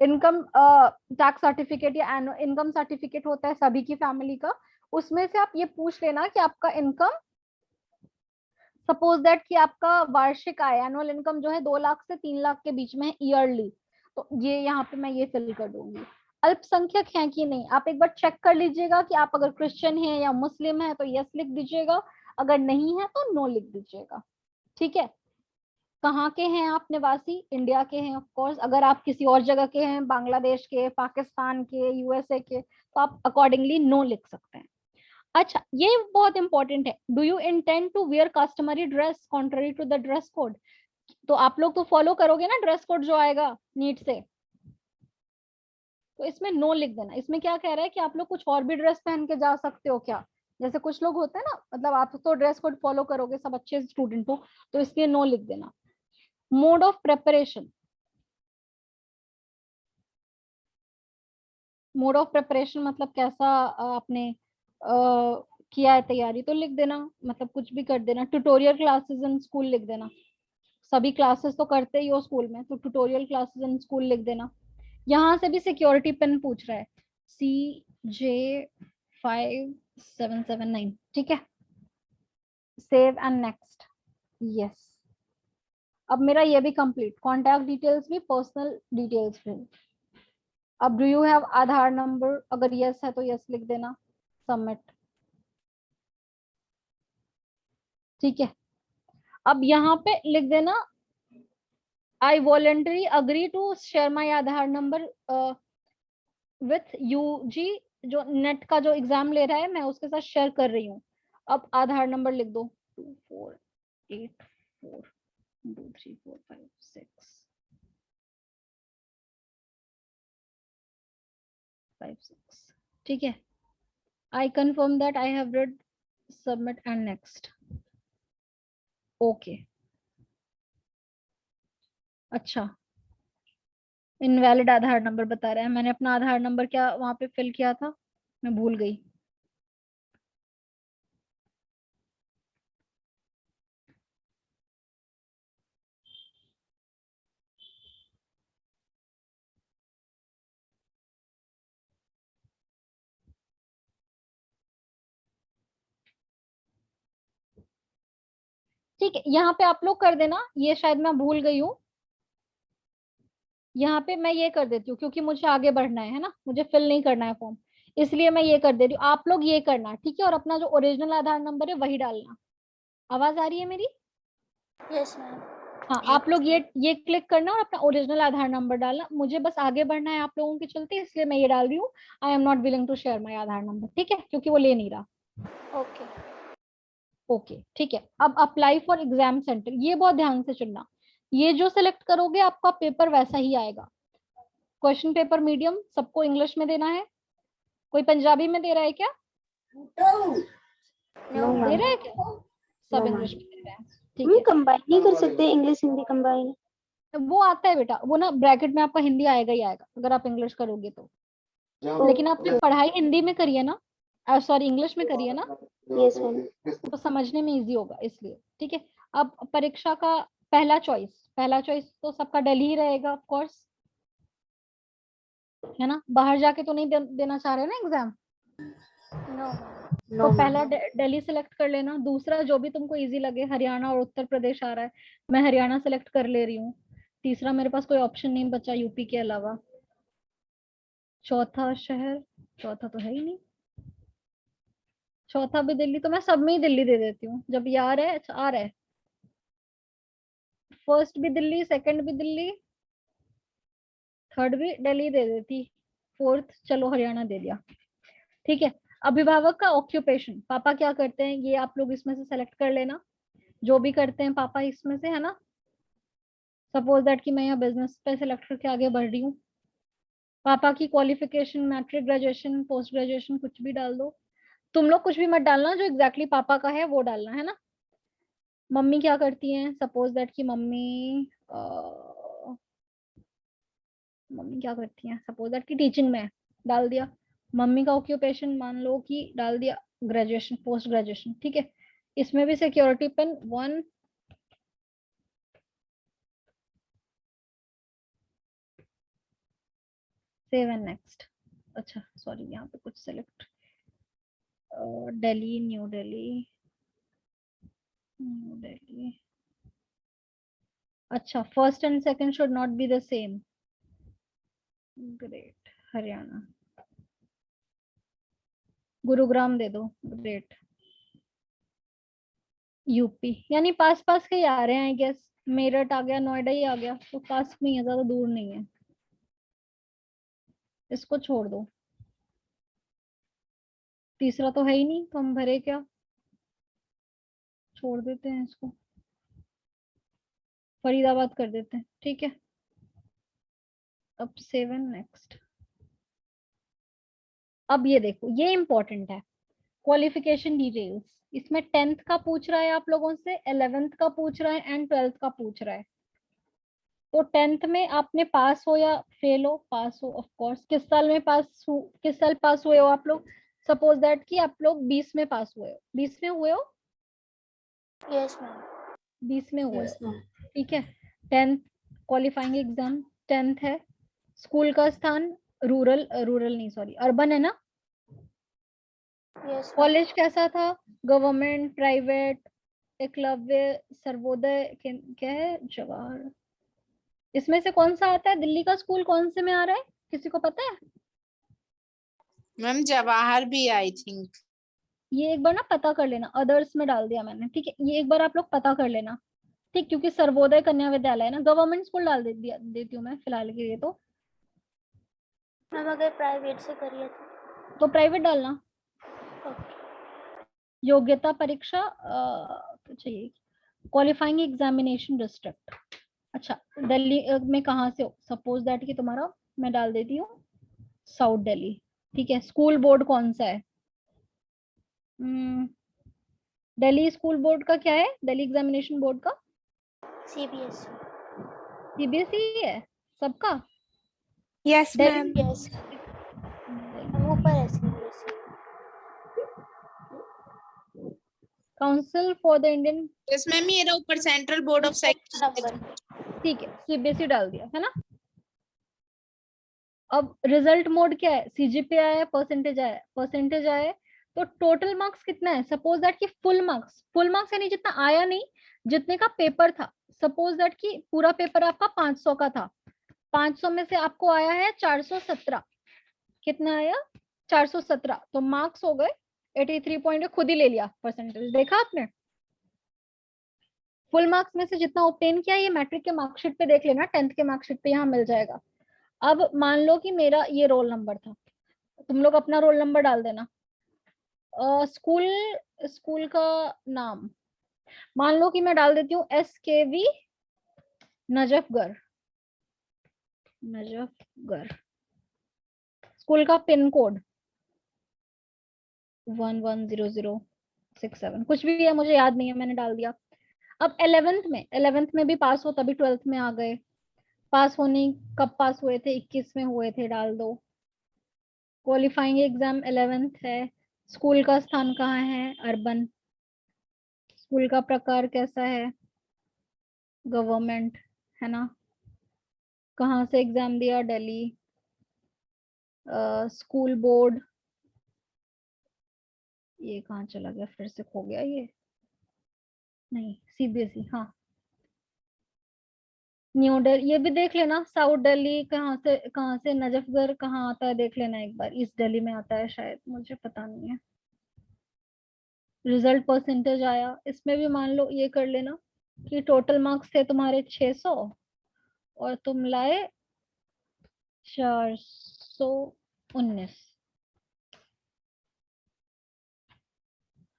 इनकम टैक्स सर्टिफिकेट या इनकम सर्टिफिकेट होता है सभी की फैमिली का, उसमें से आप ये पूछ लेना कि आपका इनकम, सपोज दैट कि आपका वार्षिक आय एनुअल इनकम जो है 2 लाख से 3 लाख के बीच में है ईयरली, तो ये यहाँ पे मैं ये फिल कर दूंगी। अल्पसंख्यक हैं कि नहीं, आप एक बार चेक कर लीजिएगा कि आप अगर क्रिश्चियन है या मुस्लिम है तो यस लिख दीजिएगा, अगर नहीं है तो नो लिख दीजिएगा, ठीक है। कहाँ के हैं आप निवासी, इंडिया के हैं ऑफ कोर्स। अगर आप किसी और जगह के हैं, बांग्लादेश के, पाकिस्तान के, USA के, तो आप अकॉर्डिंगली नो लिख सकते हैं। अच्छा ये बहुत इंपॉर्टेंट है, do you intend to wear customary dress contrary to the dress code. तो आप लोग तो फॉलो करोगे ना ड्रेस कोड जो आएगा नीट से, तो इसमें नो लिख देना। इसमें क्या कह रहा है कि आप लोग कुछ और भी ड्रेस पहन के जा सकते हो क्या, जैसे कुछ लोग होते हैं ना, मतलब आप तो ड्रेस कोड फॉलो करोगे, सब अच्छे स्टूडेंट हो, तो इसलिए नो लिख देना। Mode of preparation, mode of preparation मतलब कैसा आपने किया है तैयारी, तो लिख देना, मतलब कुछ भी कर देना। ट्यूटोरियल क्लासेस इन स्कूल लिख देना, सभी क्लासेस तो करते ही हो स्कूल में, तो ट्यूटोरियल क्लासेस इन स्कूल लिख देना। यहाँ से भी सिक्योरिटी पिन पूछ रहा है, CJ5779, ठीक है। Save and next, yes. अब मेरा ये भी कंप्लीट, कॉन्टैक्ट डिटेल्स भी, पर्सनल डिटेल्स भी। अब do you have Aadhaar number, अगर यस है तो यस लिख देना, सबमिट, ठीक है। अब यहाँ पे लिख देना, I voluntary agree to share my Aadhaar number with UG, जो नेट का जो एग्जाम ले रहा है मैं उसके साथ शेयर कर रही हूँ। अब आधार नंबर लिख दो, 2484234556, ठीक है। I confirm that I have read, submit and next, okay. अच्छा इनवैलिड आधार नंबर बता रहा है, मैंने अपना आधार नंबर क्या वहां पे फिल किया था, मैं भूल गई। ठीक है, यहाँ पे आप लोग कर देना, ये शायद मैं भूल गई हूँ, यहाँ पे मैं ये कर देती हूँ क्योंकि मुझे आगे बढ़ना है ना, मुझे फिल नहीं करना है फॉर्म, इसलिए मैं ये कर दे रही हूँ। आप लोग ये करना, ठीक है, और अपना जो ओरिजिनल आधार नंबर है वही डालना। आवाज आ रही है मेरी? Yes ma'am. हाँ आप लोग ये क्लिक करना और अपना ओरिजिनल आधार नंबर डालना। मुझे बस आगे बढ़ना है आप लोगों के चलते, इसलिए मैं ये डाल रही हूँ, I am not willing to share my Aadhaar number, ठीक है, क्योंकि वो ले नहीं रहा। ओके। ओके ठीक है। अब अप्लाई फॉर एग्जाम सेंटर, ये बहुत ध्यान से चुनना, ये जो सिलेक्ट करोगे आपका पेपर वैसा ही आएगा। क्वेश्चन पेपर मीडियम, सबको इंग्लिश में देना है, कोई पंजाबी में दे रहा है क्या? नो दे रहा है मैम। क्या? सब इंग्लिश में दे रहे हैं, ठीक हम है। कंबाइन नहीं कर सकते, इंग्लिश हिंदी कंबाइन? वो आता है बेटा, वो ना ब्रैकेट में आपका हिंदी आएगा ही आएगा अगर आप इंग्लिश करोगे तो, लेकिन आपने पढ़ाई हिंदी में करी है ना, सॉरी इंग्लिश में करी है ना, यस मैम। तो समझने में इजी होगा इसलिए, ठीक है। अब परीक्षा का पहला चॉइस तो सबका दिल्ली ही रहेगा ऑफ कोर्स, है ना, बाहर जाके तो नहीं देना चाह रहे ना एग्जाम। No ma'am. तो पहला दिल्ली सिलेक्ट कर लेना, दूसरा जो भी तुमको इजी लगे, हरियाणा और उत्तर प्रदेश आ रहा है, मैं हरियाणा सिलेक्ट कर ले रही हूँ। तीसरा मेरे पास कोई ऑप्शन नहीं बचा यूपी के अलावा। चौथा शहर, चौथा तो है ही नहीं, चौथा भी दिल्ली, तो मैं सब में ही दिल्ली दे देती हूँ जब ये आ रहा है। अच्छा आ रहा है, फर्स्ट भी दिल्ली, सेकंड भी दिल्ली, थर्ड भी दिल्ली दे देती, फोर्थ चलो हरियाणा दे दिया। ठीक है, अभिभावक का ऑक्यूपेशन, पापा क्या करते हैं ये आप लोग इसमें से सेलेक्ट कर लेना, जो भी करते हैं पापा इसमें से, है ना। सपोज दैट कि मैं यहाँ बिजनेस पे सेलेक्ट करके आगे बढ़ रही हूँ। पापा की qualification, matric, graduation, post graduation, कुछ भी डाल दो। तुम लोग कुछ भी मत डालना, जो एग्जैक्टली पापा का है वो डालना है ना। मम्मी क्या करती हैं, सपोज दैट कि मम्मी क्या करती हैं, सपोज दैट कि टीचिंग में है, डाल दिया। मम्मी का ऑक्यूपेशन मान लो कि डाल दिया ग्रेजुएशन, पोस्ट ग्रेजुएशन। ठीक है, इसमें भी security pin 1, save and next. अच्छा सॉरी, यहाँ पे कुछ select, Delhi, New Delhi, New Delhi. अच्छा, first and second should not be the same. Great, Haryana, Gurugram दे दो, ग्रेट। यूपी, यानी पास पास के ही आ रहे हैं आई गेस। मेरठ आ गया, नोएडा ही आ गया, तो पास में ही है, ज्यादा दूर नहीं है। इसको छोड़ दो, तीसरा तो है ही नहीं, तो हम भरे क्या, छोड़ देते हैं इसको, फरीदाबाद कर देते हैं। ठीक है, अब 7 नेक्स्ट। अब ये देखो, ये इंपॉर्टेंट है, क्वालिफिकेशन डिटेल्स। इसमें 10th का पूछ रहा है आप लोगों से, 11th का पूछ रहा है एंड 12th का पूछ रहा है। तो 10th में आपने पास हो या फेल हो, पास हो ऑफ कोर्स। किस साल में पास हो, किस साल पास हुए हो आप लोग, सपोज दैट कि आप लोग 20 में पास हुए हो, 20 में हुए हो, यस मैम। 20 में हुए हो। ठीक है, 10th क्वालिफाइंग एग्जाम 10th है। स्कूल का स्थान रूरल, रूरल नहीं सॉरी अर्बन है ना। यस कॉलेज कैसा था, गवर्नमेंट, प्राइवेट, एकलव्य, सर्वोदय, क्या है, जवाहर। इसमें से कौन सा आता है, दिल्ली का स्कूल कौन से में आ रहा है, किसी को पता है। मैम जवाहर भी आई थिंक। ये एक बार ना पता कर लेना, अदर्स में डाल दिया मैंने। ठीक है, ये एक बार आप लोग पता कर लेना। ठीक, क्योंकि सर्वोदय कन्या विद्यालय है ना, गवर्नमेंट स्कूल डाल देती हूँ मैं फिलहाल के लिए। तो मैम अगर प्राइवेट से करिए तो प्राइवेट डालना। योग्यता परीक्षा चाहिए, क्वालिफाइंग एग्जामिनेशन डिस्ट्रिक्ट। अच्छा, दिल्ली में कहाँ से हो, सपोज दैट कि तुम्हारा, मैं डाल देती हूँ साउथ दिल्ली। ठीक है, स्कूल बोर्ड कौन सा है, दिल्ली स्कूल बोर्ड का क्या है, दिल्ली एग्जामिनेशन बोर्ड का सीबीएसई। सीबीएसई है सबका। Yes, ma'am. यस ऊपर है CBSE council for the Indian, yes ma'am, ये रहा ऊपर central board of science. Number. ठीक है सीबीएसई डाल दिया है ना। अब रिजल्ट मोड क्या है, सीजीपीए आया है, परसेंटेज आया है, परसेंटेज आया है। तो टोटल मार्क्स कितना है, सपोज दैट कि फुल मार्क्स, फुल मार्क्स यानी जितना आया नहीं, जितने का पेपर था। सपोज दैट कि पूरा पेपर आपका 500 का था, 500 में से आपको आया है 417। कितना आया, 417, तो मार्क्स हो गए 83 पॉइंट, खुद ही ले लिया परसेंटेज, देखा आपने। फुल मार्क्स में से जितना ऑब्टेन किया, ये मैट्रिक के मार्कशीट पे देख लेना, 10th के मार्कशीट पे यहाँ मिल जाएगा। अब मान लो कि मेरा ये रोल नंबर था, तुम लोग अपना रोल नंबर डाल देना। स्कूल, स्कूल का नाम मान लो कि मैं डाल देती हूँ SKV नजफगढ़, नजफगढ़। स्कूल का पिन कोड 110067, कुछ भी है मुझे याद नहीं है, मैंने डाल दिया। अब 11th में भी पास हो तभी 12th में आ गए। पास होने कब पास हुए थे, 21 में हुए थे, डाल दो। क्वालिफाइंग एग्जाम 11th है। स्कूल का स्थान कहाँ है, अर्बन। स्कूल का प्रकार कैसा है, गवर्नमेंट, है ना। कहाँ से एग्जाम दिया, दिल्ली। स्कूल बोर्ड ये कहाँ चला गया, फिर से खो गया ये, नहीं सीबीएसई, हाँ न्यू दिल्ली, ये भी देख लेना। साउथ दिल्ली कहाँ से नजफगढ़ कहाँ आता है देख लेना एक बार, ईस्ट दिल्ली में आता है शायद, मुझे पता नहीं है। रिजल्ट परसेंटेज आया, इसमें भी मान लो ये कर लेना कि टोटल मार्क्स थे तुम्हारे 600 और तुम लाए 419।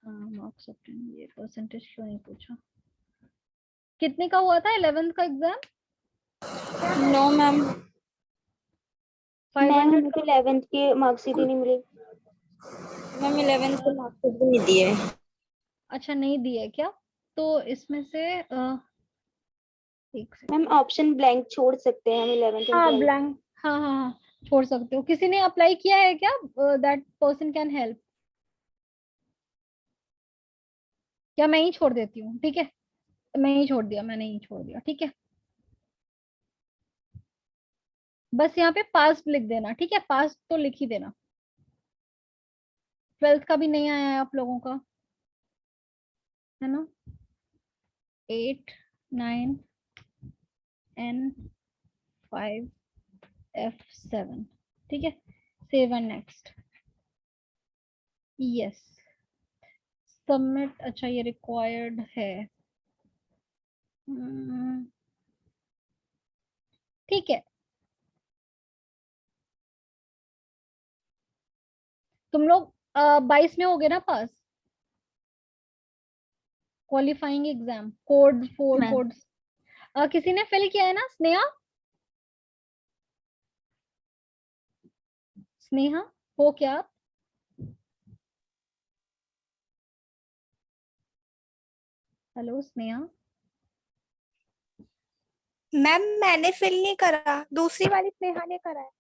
हाँ मार्क्स ऑब्टेन, ये परसेंटेज क्यों नहीं पूछा। कितने का हुआ था 11th का एग्जाम? No ma'am. मैम 500 मुझे 11th की मार्कशीट ही नहीं मिली। मैम 11th के मार्क्स भी नहीं दिए। अच्छा नहीं दिए क्या? तो इसमें से एक सेकंड। मैम ऑप्शन ब्लैंक छोड़ सकते हैं हम 11th हाँ एंड 12th। ब्लैंक, हाँ हाँ हाँ छोड़ सकते हो। किसी ने अप्लाई किया है क्या? That person can help. क्या मैं ही छोड़ देती हूँ? ठीक है, मैं ही छोड़ दिया, मैंने ही छोड़ दिया, ठीक है। बस यहाँ पे पास लिख देना, ठीक है, पास तो लिख ही देना। 12th का भी नहीं आया है आप लोगों का, है ना? 8 9 N5 F7, ठीक है। Save and next, yes submit. अच्छा ये रिक्वायर्ड है, ठीक है। तुम लोग 22 में होगे ना पास? Qualifying exam code 4 ma'am codes किसी ने फिल किया है ना? स्नेहा, स्नेहा हो क्या आप? हेलो स्नेहा। मैम मैंने फिल नहीं करा, दूसरी वाली स्नेहा ने करा है।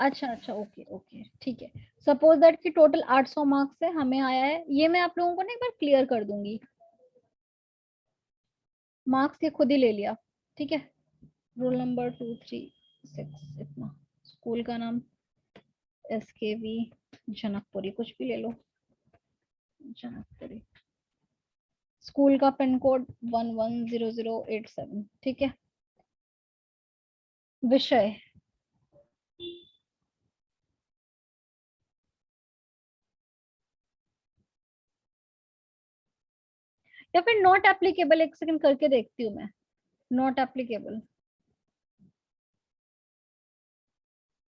अच्छा अच्छा ओके ओके ठीक है। सपोज दैट कि टोटल 800 मार्क्स है, हमें आया है, ये मैं आप लोगों को ना एक बार क्लियर कर दूंगी। मार्क्स ये खुद ही ले लिया, ठीक है। रोल नंबर 236 इतना, स्कूल का नाम SKV जनकपुरी, कुछ भी ले लो, जनकपुरी। स्कूल का पिन कोड 110087, ठीक है। विषय या फिर नॉट एप्लीकेबल, एक सेकंड करके देखती हूँ मैं। नॉट एप्लीकेबल,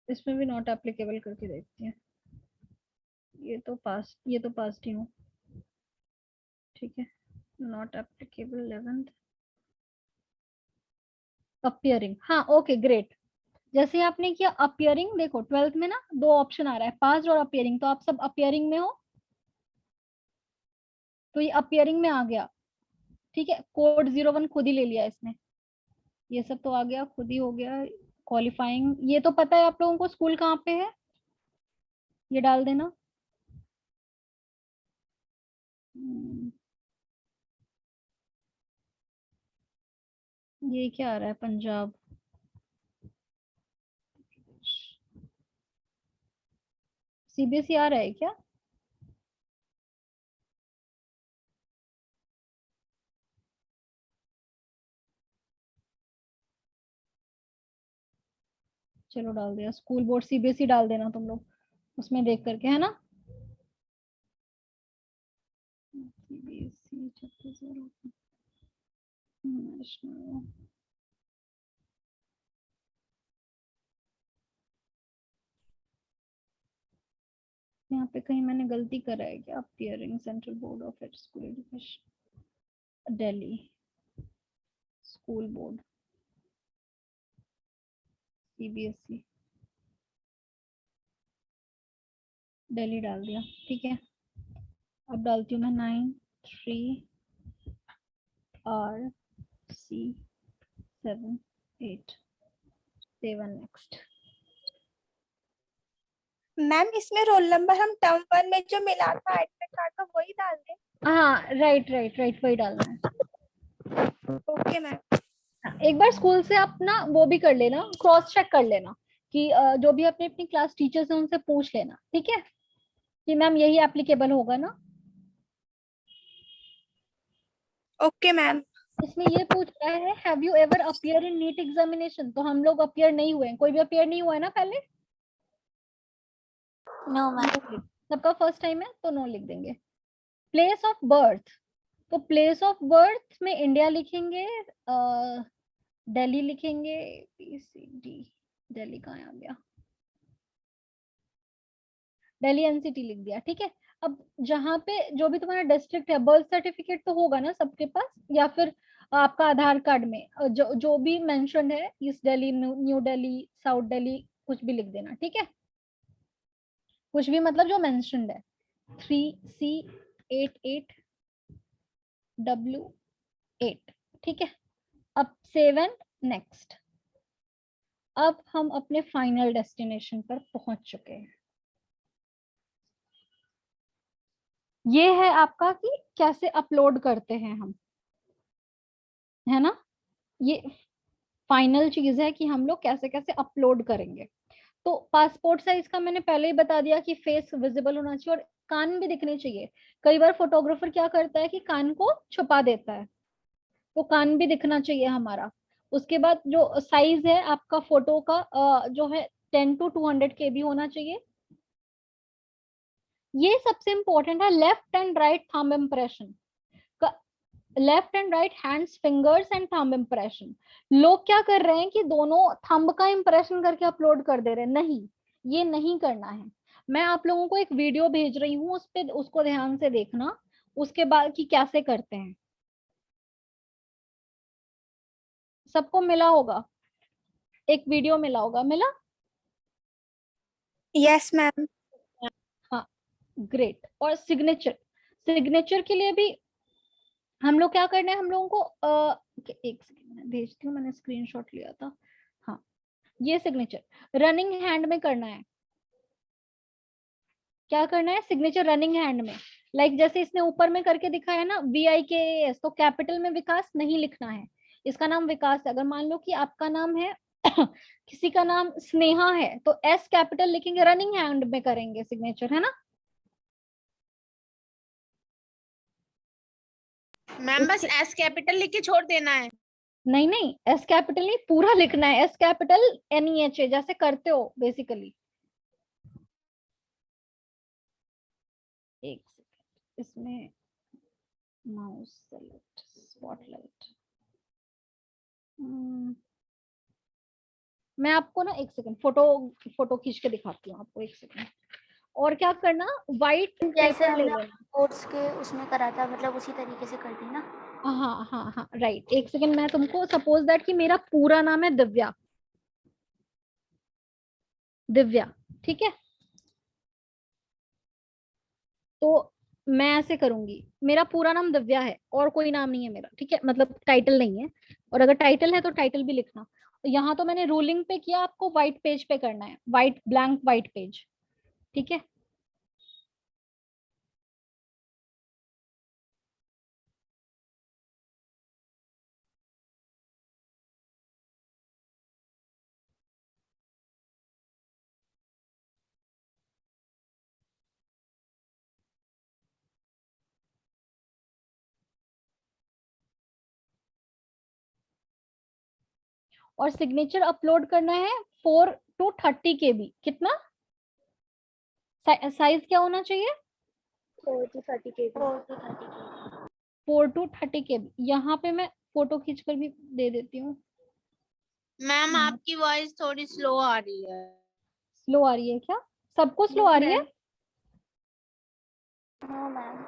इसमें भी नॉट एप्लीकेबल करके देखती है। ये तो पास ही हूँ, ठीक है। नॉट एप्लीकेबल 11th अपियरिंग, हाँ ओके ग्रेट। जैसे ही आपने किया अपियरिंग, देखो 12th में ना 2 ऑप्शन आ रहा है, पास और अपियरिंग, तो आप सब अपियरिंग में हो, तो ये अपियरिंग में आ गया, ठीक है। कोड 01 खुद ही ले लिया इसने, ये सब तो आ गया, खुद ही हो गया। क्वालिफाइंग ये तो पता है आप लोगों को, स्कूल कहाँ पे है ये डाल देना। ये क्या आ रहा है, पंजाब। CBSE आ रहा है क्या? चलो डाल दिया, स्कूल बोर्ड CBSE डाल देना तुम लोग, उसमें देख करके, है ना। CBSE छत्तीसगढ़ नेशनल, यहाँ पे कहीं मैंने गलती करा है क्या? Appearing central board of school education Delhi, school board CBSE Delhi डाल दिया, ठीक है। अब डालती हूँ मैं 93RC78, save and next. Ma'am इसमें रोल नंबर हम टर्म 1 में जो मिला था एडमिट कार्ड का वही डाल दें? हाँ राइट राइट राइट, वही डालना है। Okay ma'am. हाँ, एक बार स्कूल से आप ना वो भी कर लेना, क्रॉस चेक कर लेना कि जो भी अपने अपनी क्लास टीचर्स हैं उनसे पूछ लेना, ठीक है। कि मैम यही एप्लीकेबल होगा ना। Okay ma'am. इसमें ये पूछ रहा है have you ever appear in NEET examination, तो हम लोग अपीयर नहीं हुए हैं, कोई भी अपीयर नहीं हुआ है ना पहले। No ma'am. सबका फर्स्ट टाइम है तो नो लिख देंगे। प्लेस ऑफ बर्थ, तो प्लेस ऑफ बर्थ में इंडिया लिखेंगे, दिल्ली लिखेंगे, PCD, दिल्ली कहाँ आ गया, दिल्ली NCT लिख दिया, ठीक है। अब जहाँ पे जो भी तुम्हारा डिस्ट्रिक्ट है, बर्थ सर्टिफिकेट तो होगा ना सबके पास, या फिर आपका आधार कार्ड में जो भी मेंशन है, east Delhi, New Delhi, south Delhi, कुछ भी लिख देना, ठीक है। कुछ भी मतलब जो मेंशन्ड है, 3C88W8, ठीक है। अब 7 नेक्स्ट। अब हम अपने फाइनल डेस्टिनेशन पर पहुंच चुके हैं। ये है आपका कि कैसे अपलोड करते हैं हम, है ना। ये फाइनल चीज है कि हम लोग कैसे कैसे अपलोड करेंगे। तो पासपोर्ट साइज का मैंने पहले ही बता दिया कि फेस विजिबल होना चाहिए और कान भी दिखने चाहिए। कई बार फोटोग्राफर क्या करता है कि कान को छुपा देता है, तो कान भी दिखना चाहिए हमारा। उसके बाद जो साइज है आपका फोटो का जो है 10 to 200 KB होना चाहिए। ये सबसे इंपॉर्टेंट है, left and right thumb impression, left and right hands, fingers and thumb impression. लोग क्या कर रहे हैं कि दोनों थंब का इम्प्रेशन करके अपलोड कर दे रहे हैं, नहीं, ये नहीं करना है। मैं आप लोगों को एक वीडियो भेज रही हूँ, उस पे उसको ध्यान से देखना, उसके बाद कि कैसे करते हैं। सबको मिला होगा, एक वीडियो मिला होगा, मिला। Yes ma'am. हाँ, ग्रेट। और सिग्नेचर, सिग्नेचर के लिए भी हम लोग क्या करना है, हम लोगों को एक सेकंड में भेजती हूँ, मैंने स्क्रीनशॉट लिया था। हाँ, ये सिग्नेचर रनिंग हैंड में करना है। क्या करना है, सिग्नेचर रनिंग हैंड में। लाइक जैसे इसने ऊपर में करके दिखाया ना VIKAS, तो कैपिटल में विकास नहीं लिखना है, इसका नाम विकास है। अगर मान लो कि आपका नाम है किसी का नाम स्नेहा है, तो S कैपिटल लिखेंगे, रनिंग हैंड में करेंगे सिग्नेचर, है ना। मैम बस S कैपिटल लिख के छोड़ देना है। नहीं नहीं, S कैपिटल नहीं, पूरा लिखना है, S कैपिटल NEHA जैसे करते हो बेसिकली। एक सेकंड, इसमें माउस सेलेक्ट स्पॉटलाइट, मैं आपको ना एक सेकंड फोटो खींच के दिखाती हूँ आपको, एक सेकंड। और क्या करना, व्हाइट जैसे पेपर ले हमने लेना। कोर्स के उसमें करा था, मतलब उसी तरीके से कर दी ना। हाँ हाँ हाँ राइट, एक सेकंड। मैं तुमको सपोज दैट कि मेरा पूरा नाम है दिव्या, दिव्या, ठीक है। तो मैं ऐसे करूंगी, मेरा पूरा नाम दिव्या है और कोई नाम नहीं है मेरा, ठीक है, मतलब टाइटल नहीं है। और अगर टाइटल है तो टाइटल भी लिखना। यहाँ तो मैंने रूलिंग पे किया, आपको व्हाइट पेज पे करना है, व्हाइट ब्लैंक व्हाइट पेज, ठीक है। और सिग्नेचर अपलोड करना है 4 to 30 KB। कितना साइज क्या होना चाहिए, 4 to 30 KB। 4 to 30 KB। यहाँ पे मैं फोटो खींच कर भी दे देती हूँ। मैम आपकी वॉइस थोड़ी स्लो आ रही है। स्लो आ रही है क्या, सबको स्लो आ रही है। No ma'am.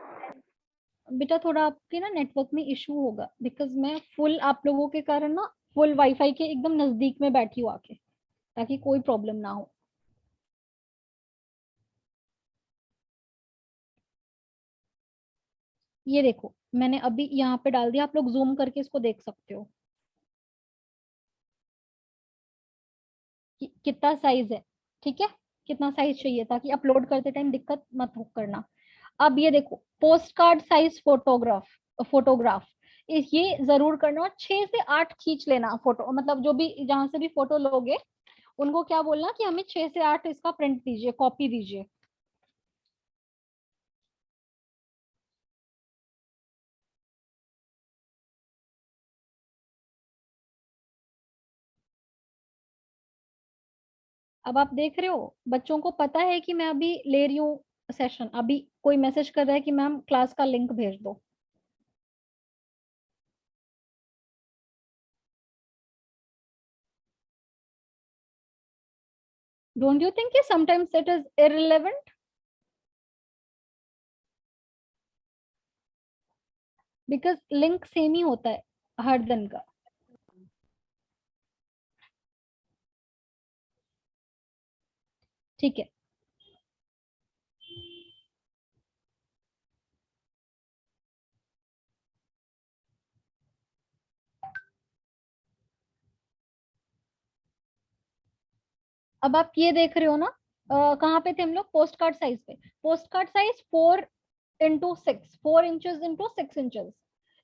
बेटा थोड़ा आपके ना नेटवर्क में इशू होगा, बिकॉज मैं फुल आप लोगों के कारण ना फुल वाईफाई के एकदम नजदीक में बैठी हूँ आके, ताकि कोई प्रॉब्लम ना हो। ये देखो मैंने अभी यहाँ पे डाल दिया, आप लोग जूम करके इसको देख सकते हो कि कितना साइज है, ठीक है, कितना साइज चाहिए, ताकि अपलोड करते टाइम दिक्कत मत हो करना। अब ये देखो पोस्ट कार्ड साइज फोटोग्राफ ये जरूर करना, और 6 से 8 खींच लेना फोटो, मतलब जो भी जहां से भी फोटो लोगे उनको क्या बोलना कि हमें 6 से 8 इसका प्रिंट दीजिए, कॉपी दीजिए। अब आप देख रहे हो बच्चों को पता है कि मैं अभी ले रही हूँ सेशन, अभी कोई मैसेज कर रहा है कि मैम क्लास का लिंक भेज दो। Don't you think कि sometimes it is irrelevant? Because link same ही होता है हर दिन का। ठीक है, अब आप ये देख रहे हो ना, कहाँ पे थे हम लोग? पोस्ट कार्ड साइज पे। Post card size 4x6, 4 inches into 6 inches.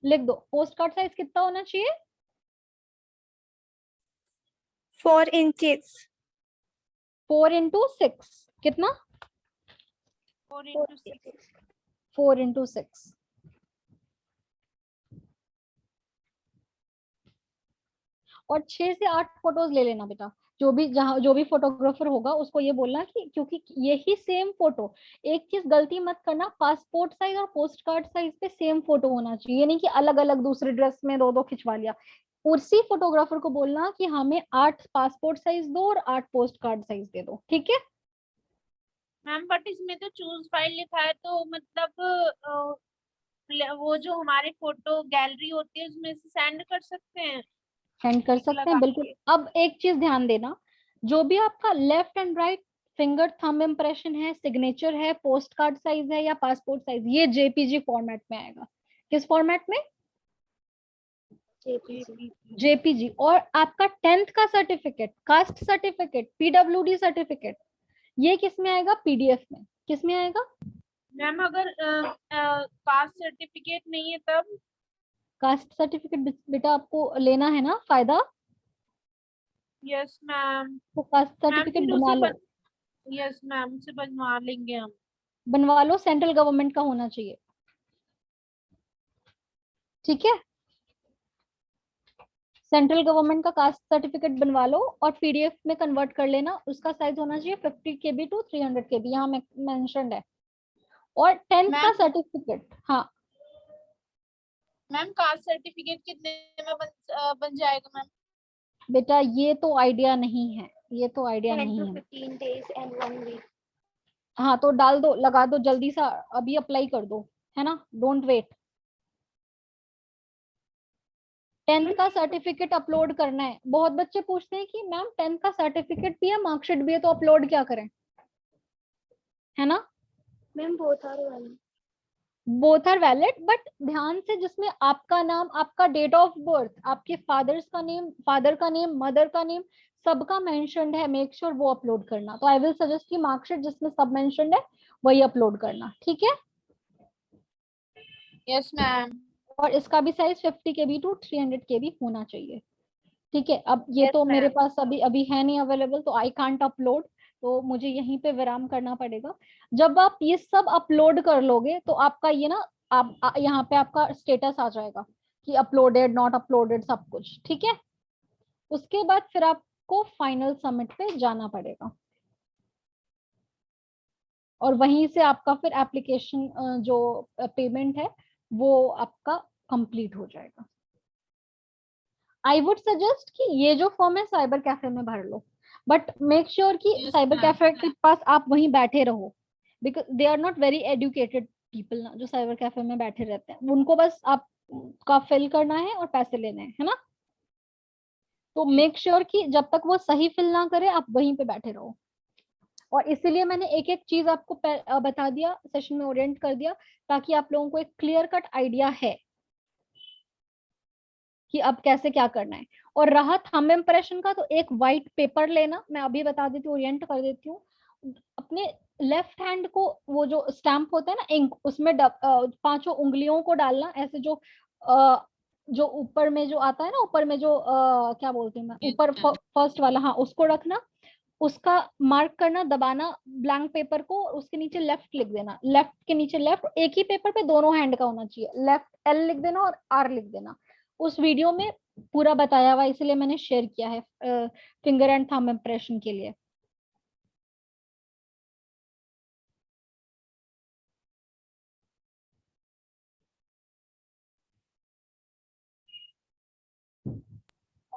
लिख दो पोस्ट कार्ड साइज कितना होना चाहिए? 4 inches। 4 इंटू 6 कितना? 4 into 6। 4 इंटू 6। और 6 से 8 फोटोज ले लेना बेटा। जो भी फोटोग्राफर होगा उसको ये बोलना कि क्योंकि यही सेम फोटो, एक चीज गलती मत करना, पासपोर्ट साइज और पोस्ट कार्ड साइज पे सेम फोटो होना चाहिए। ये नहीं कि अलग अलग दूसरी ड्रेस में दो खिंचवा लिया। उसी फोटोग्राफर को बोलना कि हमें 8 पासपोर्ट साइज दो और 8 पोस्ट कार्ड साइज दे दो, ठीक है? मैम बट इसमें तो चूज फाइल लिखा है, तो मतलब वो जो हमारे फोटो गैलरी होती है उसमें से सेंड कर सकते हैं। सेंड कर सकते हैं लगा बिल्कुल। के। अब एक चीज ध्यान देना, जो भी आपका left and right finger thumb impression है, सिग्नेचर है, पोस्ट कार्ड साइज है या पासपोर्ट साइज, ये जेपीजी फॉर्मेट में आएगा। किस फॉर्मेट में? जेपीजी। और आपका 10th का certificate, caste certificate, PWD certificate, ये किस में आएगा? पीडीएफ में। किस में आएगा? मैम अगर कास्ट सर्टिफिकेट नहीं है तब? कास्ट सर्टिफिकेट बेटा आपको लेना है ना, फायदा। Yes ma'am. तो कास्ट मैम सर्टिफिकेट फिर बनवा उसे लो, यस मैम उसे बनवा लेंगे हम। बनवा लो, सेंट्रल गवर्नमेंट का होना चाहिए, ठीक है? सेंट्रल गवर्नमेंट का कास्ट सर्टिफिकेट बनवा लो और पीडीएफ में कन्वर्ट कर लेना। उसका साइज होना चाहिए 50 KB टू 300 KB, यहाँ मेंशन्ड है। और 10th का मैम सर्टिफिकेट, हाँ मैम कास्ट सर्टिफिकेट कितने में बन जाएगा मैम? बेटा ये तो आइडिया नहीं है, ये तो आइडिया 10 नहीं to है। 15 days and 1 week। हाँ तो डाल दो, लगा दो जल्दी सा, अभी अप्लाई कर दो, है ना, डोंट वेट। 10th का सर्टिफिकेट अपलोड करना है। बहुत बच्चे पूछते हैं कि मैम 10th का सर्टिफिकेट भी है, मार्कशीट भी है, तो अपलोड क्या करें, है ना? Ma'am both are valid. Both are valid, but ध्यान से जिसमें आपका नाम, आपका डेट ऑफ बर्थ, आपके फादर का नेम, मदर का नेम, सबका मेंशन्ड है, मेक श्योर वो अपलोड करना। तो आई विल सजेस्ट कि मार्कशीट जिसमें सब मेंशन्ड है वही अपलोड करना, ठीक है? Yes ma'am. और इसका भी साइज 50 KB टू 300 KB होना चाहिए, ठीक है? अब ये Yes, तो मेरे ma'am. पास अभी है नहीं अवेलेबल, तो आई कांट अपलोड, तो मुझे यहीं पे विराम करना पड़ेगा। जब आप ये सब अपलोड कर लोगे तो आपका ये ना, आप यहाँ पे आपका स्टेटस आ जाएगा कि अपलोडेड, नॉट अपलोडेड, सब कुछ, ठीक है? उसके बाद फिर आपको फाइनल सबमिट पे जाना पड़ेगा और वहीं से आपका फिर एप्लीकेशन जो पेमेंट है वो आपका कंप्लीट हो जाएगा। आई वुड सजेस्ट कि ये जो फॉर्म है साइबर कैफे में भर लो, बट मेक श्योर कि Yes, साइबर ma'am. कैफे के पास आप वहीं बैठे रहो, because they are not very educated people ना, जो साइबर कैफे में बैठे रहते हैं। उनको बस आप का फिल करना है और पैसे लेने हैं, है ना? तो मेक श्योर कि जब तक वो सही फिल ना करे आप वहीं पे बैठे रहो। और इसीलिए मैंने एक एक चीज आपको बता दिया, सेशन में ओरिएंट कर दिया, ताकि आप लोगों को एक क्लियर कट आइडिया है कि अब कैसे क्या करना है। और रहा थंब इम्प्रेशन का, तो एक व्हाइट पेपर लेना, मैं अभी बता देती हूँ, ओरिएंट कर देती हूँ। अपने लेफ्ट हैंड को, वो जो स्टैम्प होता है ना इंक, उसमें 5 उंगलियों को डालना, ऐसे जो ऊपर में जो आता है ना, ऊपर में जो क्या बोलते हैं मैं, Yes, ऊपर ma'am. फर्स्ट वाला, हाँ उसको रखना, उसका मार्क करना, दबाना ब्लैंक पेपर को, उसके नीचे लेफ्ट लिख देना, लेफ्ट के नीचे लेफ्ट, एक ही पेपर पे दोनों हैंड का होना चाहिए, लेफ्ट L लिख देना और R लिख देना। उस वीडियो में पूरा बताया हुआ, इसलिए मैंने शेयर किया है फिंगर एंड थंब इम्प्रेशन के लिए।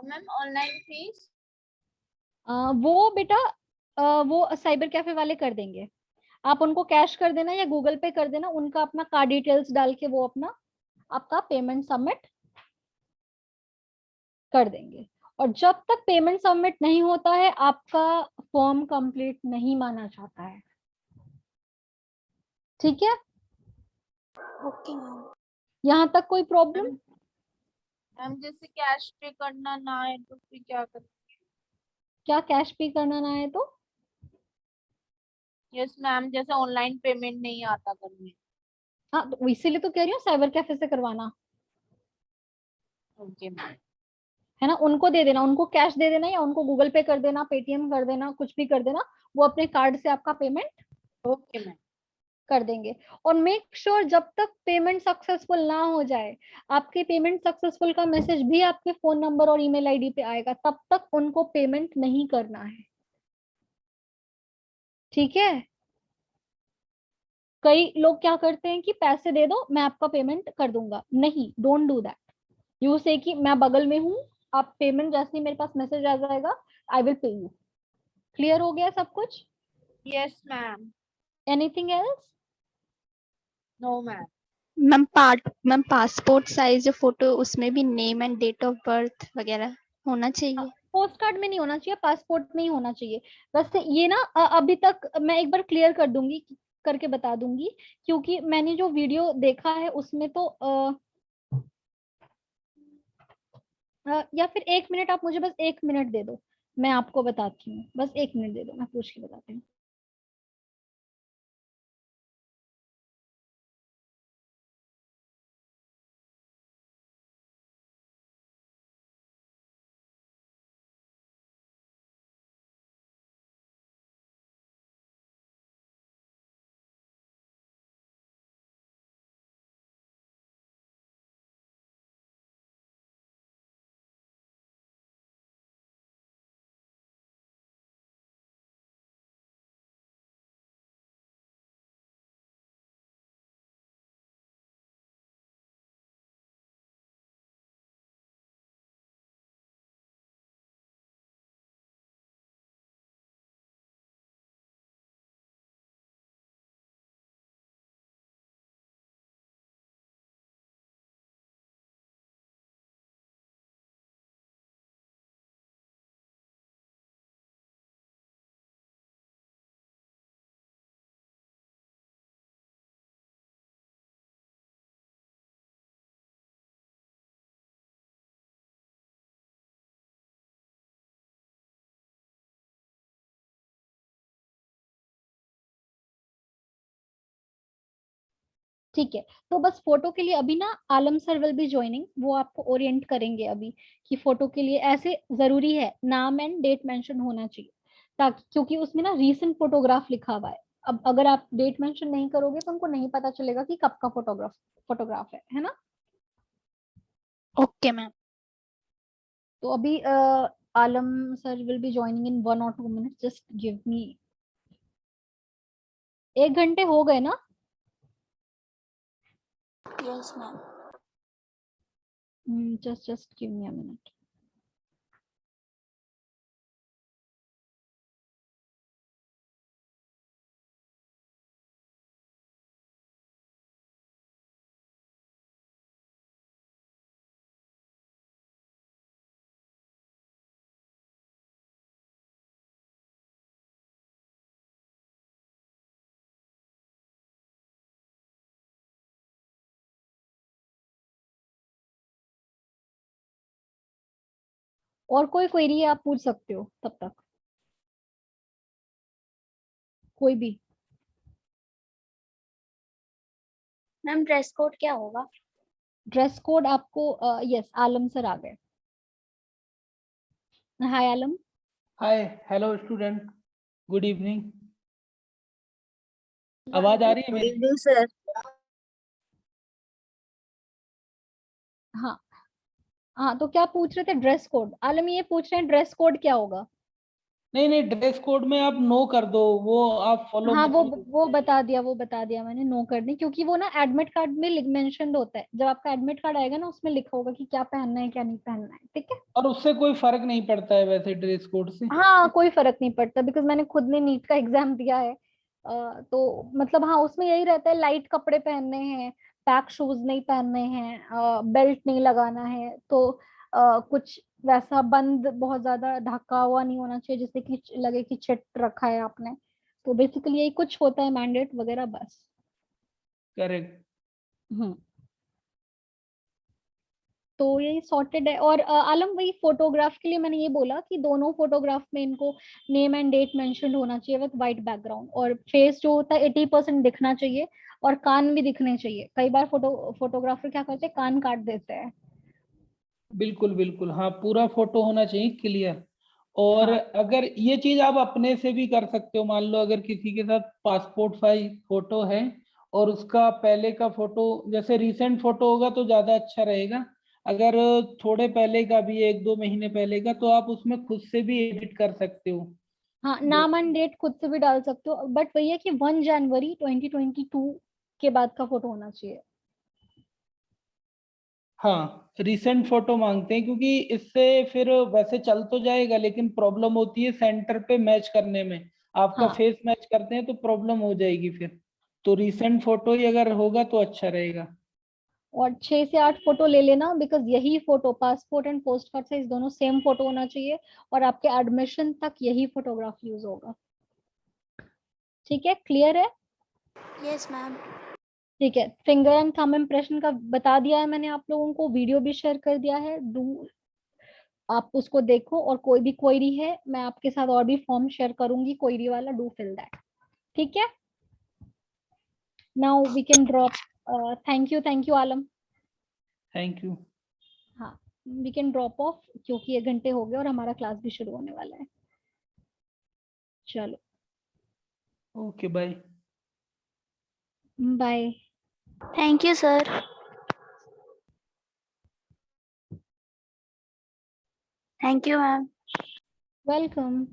मैम ऑनलाइन फीस वो बेटा वो साइबर कैफे वाले कर देंगे। आप उनको कैश कर देना या गूगल पे कर देना, उनका अपना कार्ड डिटेल्स डाल के वो अपना आपका पेमेंट सबमिट कर देंगे। और जब तक पेमेंट सबमिट नहीं होता है आपका फॉर्म कंप्लीट नहीं माना जाता है। ठीक है, ओके मैम। यहाँ तक कोई प्रॉब्लम? मैम जैसे कैश पे करना ना है तो फिर क्या करें? क्या कैश पे करना ना है तो? यस मैम, जैसे ऑनलाइन पेमेंट नहीं आता करने। हाँ, तो इसीलिए तो कह रही हूँ साइबर कैफे से करवाना ओके मैम। है ना। उनको दे देना, उनको कैश दे देना या उनको गूगल पे कर देना, पेटीएम कर देना, कुछ भी कर देना, वो अपने कार्ड से आपका पेमेंट ओके मैम। कर देंगे। और मेक श्योर जब तक पेमेंट सक्सेसफुल ना हो जाए, आपके पेमेंट सक्सेसफुल का मैसेज भी आपके फोन नंबर और ईमेल आईडी पे आएगा, तब तक उनको पेमेंट नहीं करना है। ठीक है, कई लोग क्या करते हैं कि पैसे दे दो मैं आपका पेमेंट कर दूंगा। नहीं, डोंट डू दैट। यू से कि मैं बगल में हूँ, आप पेमेंट जैसे ही मेरे पास मैसेज आ जाएगा I will pay you. Clear हो गया सब कुछ? Yes ma'am. Anything else? No ma'am. Ma'am passport size जो फोटो उसमें भी name and date of birth वगैरह होना चाहिए। पोस्ट कार्ड में नहीं होना चाहिए, पासपोर्ट में ही होना चाहिए। वैसे ये ना अभी तक मैं एक बार क्लियर कर दूंगी, करके बता दूंगी, क्योंकि मैंने जो वीडियो देखा है उसमें तो या फिर 1 मिनट आप मुझे बस 1 मिनट दे दो, मैं आपको बताती हूँ। बस 1 मिनट दे दो, मैं पूछ के बताती हूँ। ठीक है, तो बस फोटो के लिए अभी ना आलम सर विल बी ज्वाइनिंग, वो आपको ओरिएंट करेंगे अभी कि फोटो के लिए ऐसे जरूरी है नाम एंड डेट मेंशन होना चाहिए, ताकि क्योंकि उसमें ना रीसेंट फोटोग्राफ लिखा हुआ है। अब अगर आप डेट मेंशन नहीं करोगे तो उनको नहीं पता चलेगा कि कब का फोटोग्राफ है ना। Okay ma'am. तो अभी Alam sir will be joining in 1 or 2 minutes, just give me 1 घंटे हो गए ना? Yes ma'am. just give me a minute. और कोई क्वेरी है आप पूछ सकते हो तब तक, कोई भी। मैम ड्रेस कोड क्या होगा? ड्रेस कोड आपको यस आलम सर आ गए। Hi Alam. Hi hello student, good evening. आवाज आ रही है मेरी? सर। हाँ हाँ, तो क्या पूछ रहे थे? Dress code. आलम ये पूछ रहे हैं ड्रेस कोड क्या होगा। नहीं नहीं, ड्रेस कोड में आप नो कर दो, वो आप फॉलो हाँ मत वो करो। वो बता दिया मैंने नो करने, क्योंकि वो ना एडमिट कार्ड में मेंशन होता है। जब आपका एडमिट कार्ड आएगा ना उसमें लिखा होगा कि क्या पहनना है क्या नहीं पहनना है, ठीक है। और उससे कोई फर्क नहीं पड़ता है वैसे ड्रेस कोड से। हाँ कोई फर्क नहीं पड़ता, बिकॉज मैंने खुद ने नीट का एग्जाम दिया है। तो मतलब हाँ उसमें यही रहता है, लाइट कपड़े पहनने हैं, पैक शूज नहीं पहनने हैं, बेल्ट नहीं लगाना है, तो कुछ वैसा बंद बहुत ज्यादा ढका हुआ नहीं होना चाहिए जिससे कि लगे कि छिट रखा है आपने। तो बेसिकली यही कुछ होता है मैंडेट वगैरह बस। करेक्ट। हम्म। तो यही सॉर्टेड है। और आलम वही फोटोग्राफ के लिए मैंने ये बोला कि दोनों फोटोग्राफ में इनको नेम एंड डेट मेंशन होना चाहिए विद वाइट बैकग्राउंड, और फेस जो होता है 80% दिखना चाहिए, और कान भी दिखने चाहिए। कई बार फोटोग्राफर क्या करते हैं, कान काट देते हैं। बिल्कुल बिल्कुल, हाँ पूरा फोटो होना चाहिए क्लियर। और हाँ अगर ये चीज आप अपने से भी कर सकते हो, मान लो अगर किसी के साथ पासपोर्ट साइज फोटो है और उसका पहले का फोटो, जैसे रीसेंट फोटो होगा तो ज्यादा अच्छा रहेगा। अगर थोड़े पहले का भी, 1-2 महीने पहले का, तो आप उसमें खुद से भी एडिट कर सकते हो। हाँ, नाम एंड डेट खुद से भी डाल सकते हो, बट वही है कि 1 जनवरी 2022 के बाद का फोटो होना चाहिए। हाँ रिसेंट फोटो मांगते हैं, क्योंकि इससे फिर वैसे चल तो जाएगा लेकिन प्रॉब्लम होती है सेंटर पे मैच करने में। आपका हाँ, फेस मैच करते हैं तो प्रॉब्लम हो जाएगी फिर। तो रिसेंट फोटो ही अगर होगा तो अच्छा रहेगा। और 6 से 8 फोटो ले लेना, बिकॉज यही photo passport and post card size दोनों सेम फोटो होना चाहिए, और आपके एडमिशन तक यही फोटोग्राफ यूज होगा। ठीक है, क्लियर है? Yes ma'am. ठीक है, फिंगर एंड थंब इम्प्रेशन का बता दिया है मैंने आप लोगों को, वीडियो भी शेयर कर दिया है। डू आप उसको देखो, और कोई भी क्वेरी है मैं आपके साथ और भी फॉर्म शेयर करूंगी क्वेरी वाला, डू फिल दैट। ठीक है, now we can drop. Thank you Alam. Thank you. हाँ, वी कैन ड्रॉप ऑफ, क्योंकि 1 घंटे हो गए और हमारा क्लास भी शुरू होने वाला है। चलो, okay bye. Bye. Thank you sir. Thank you ma'am. Welcome.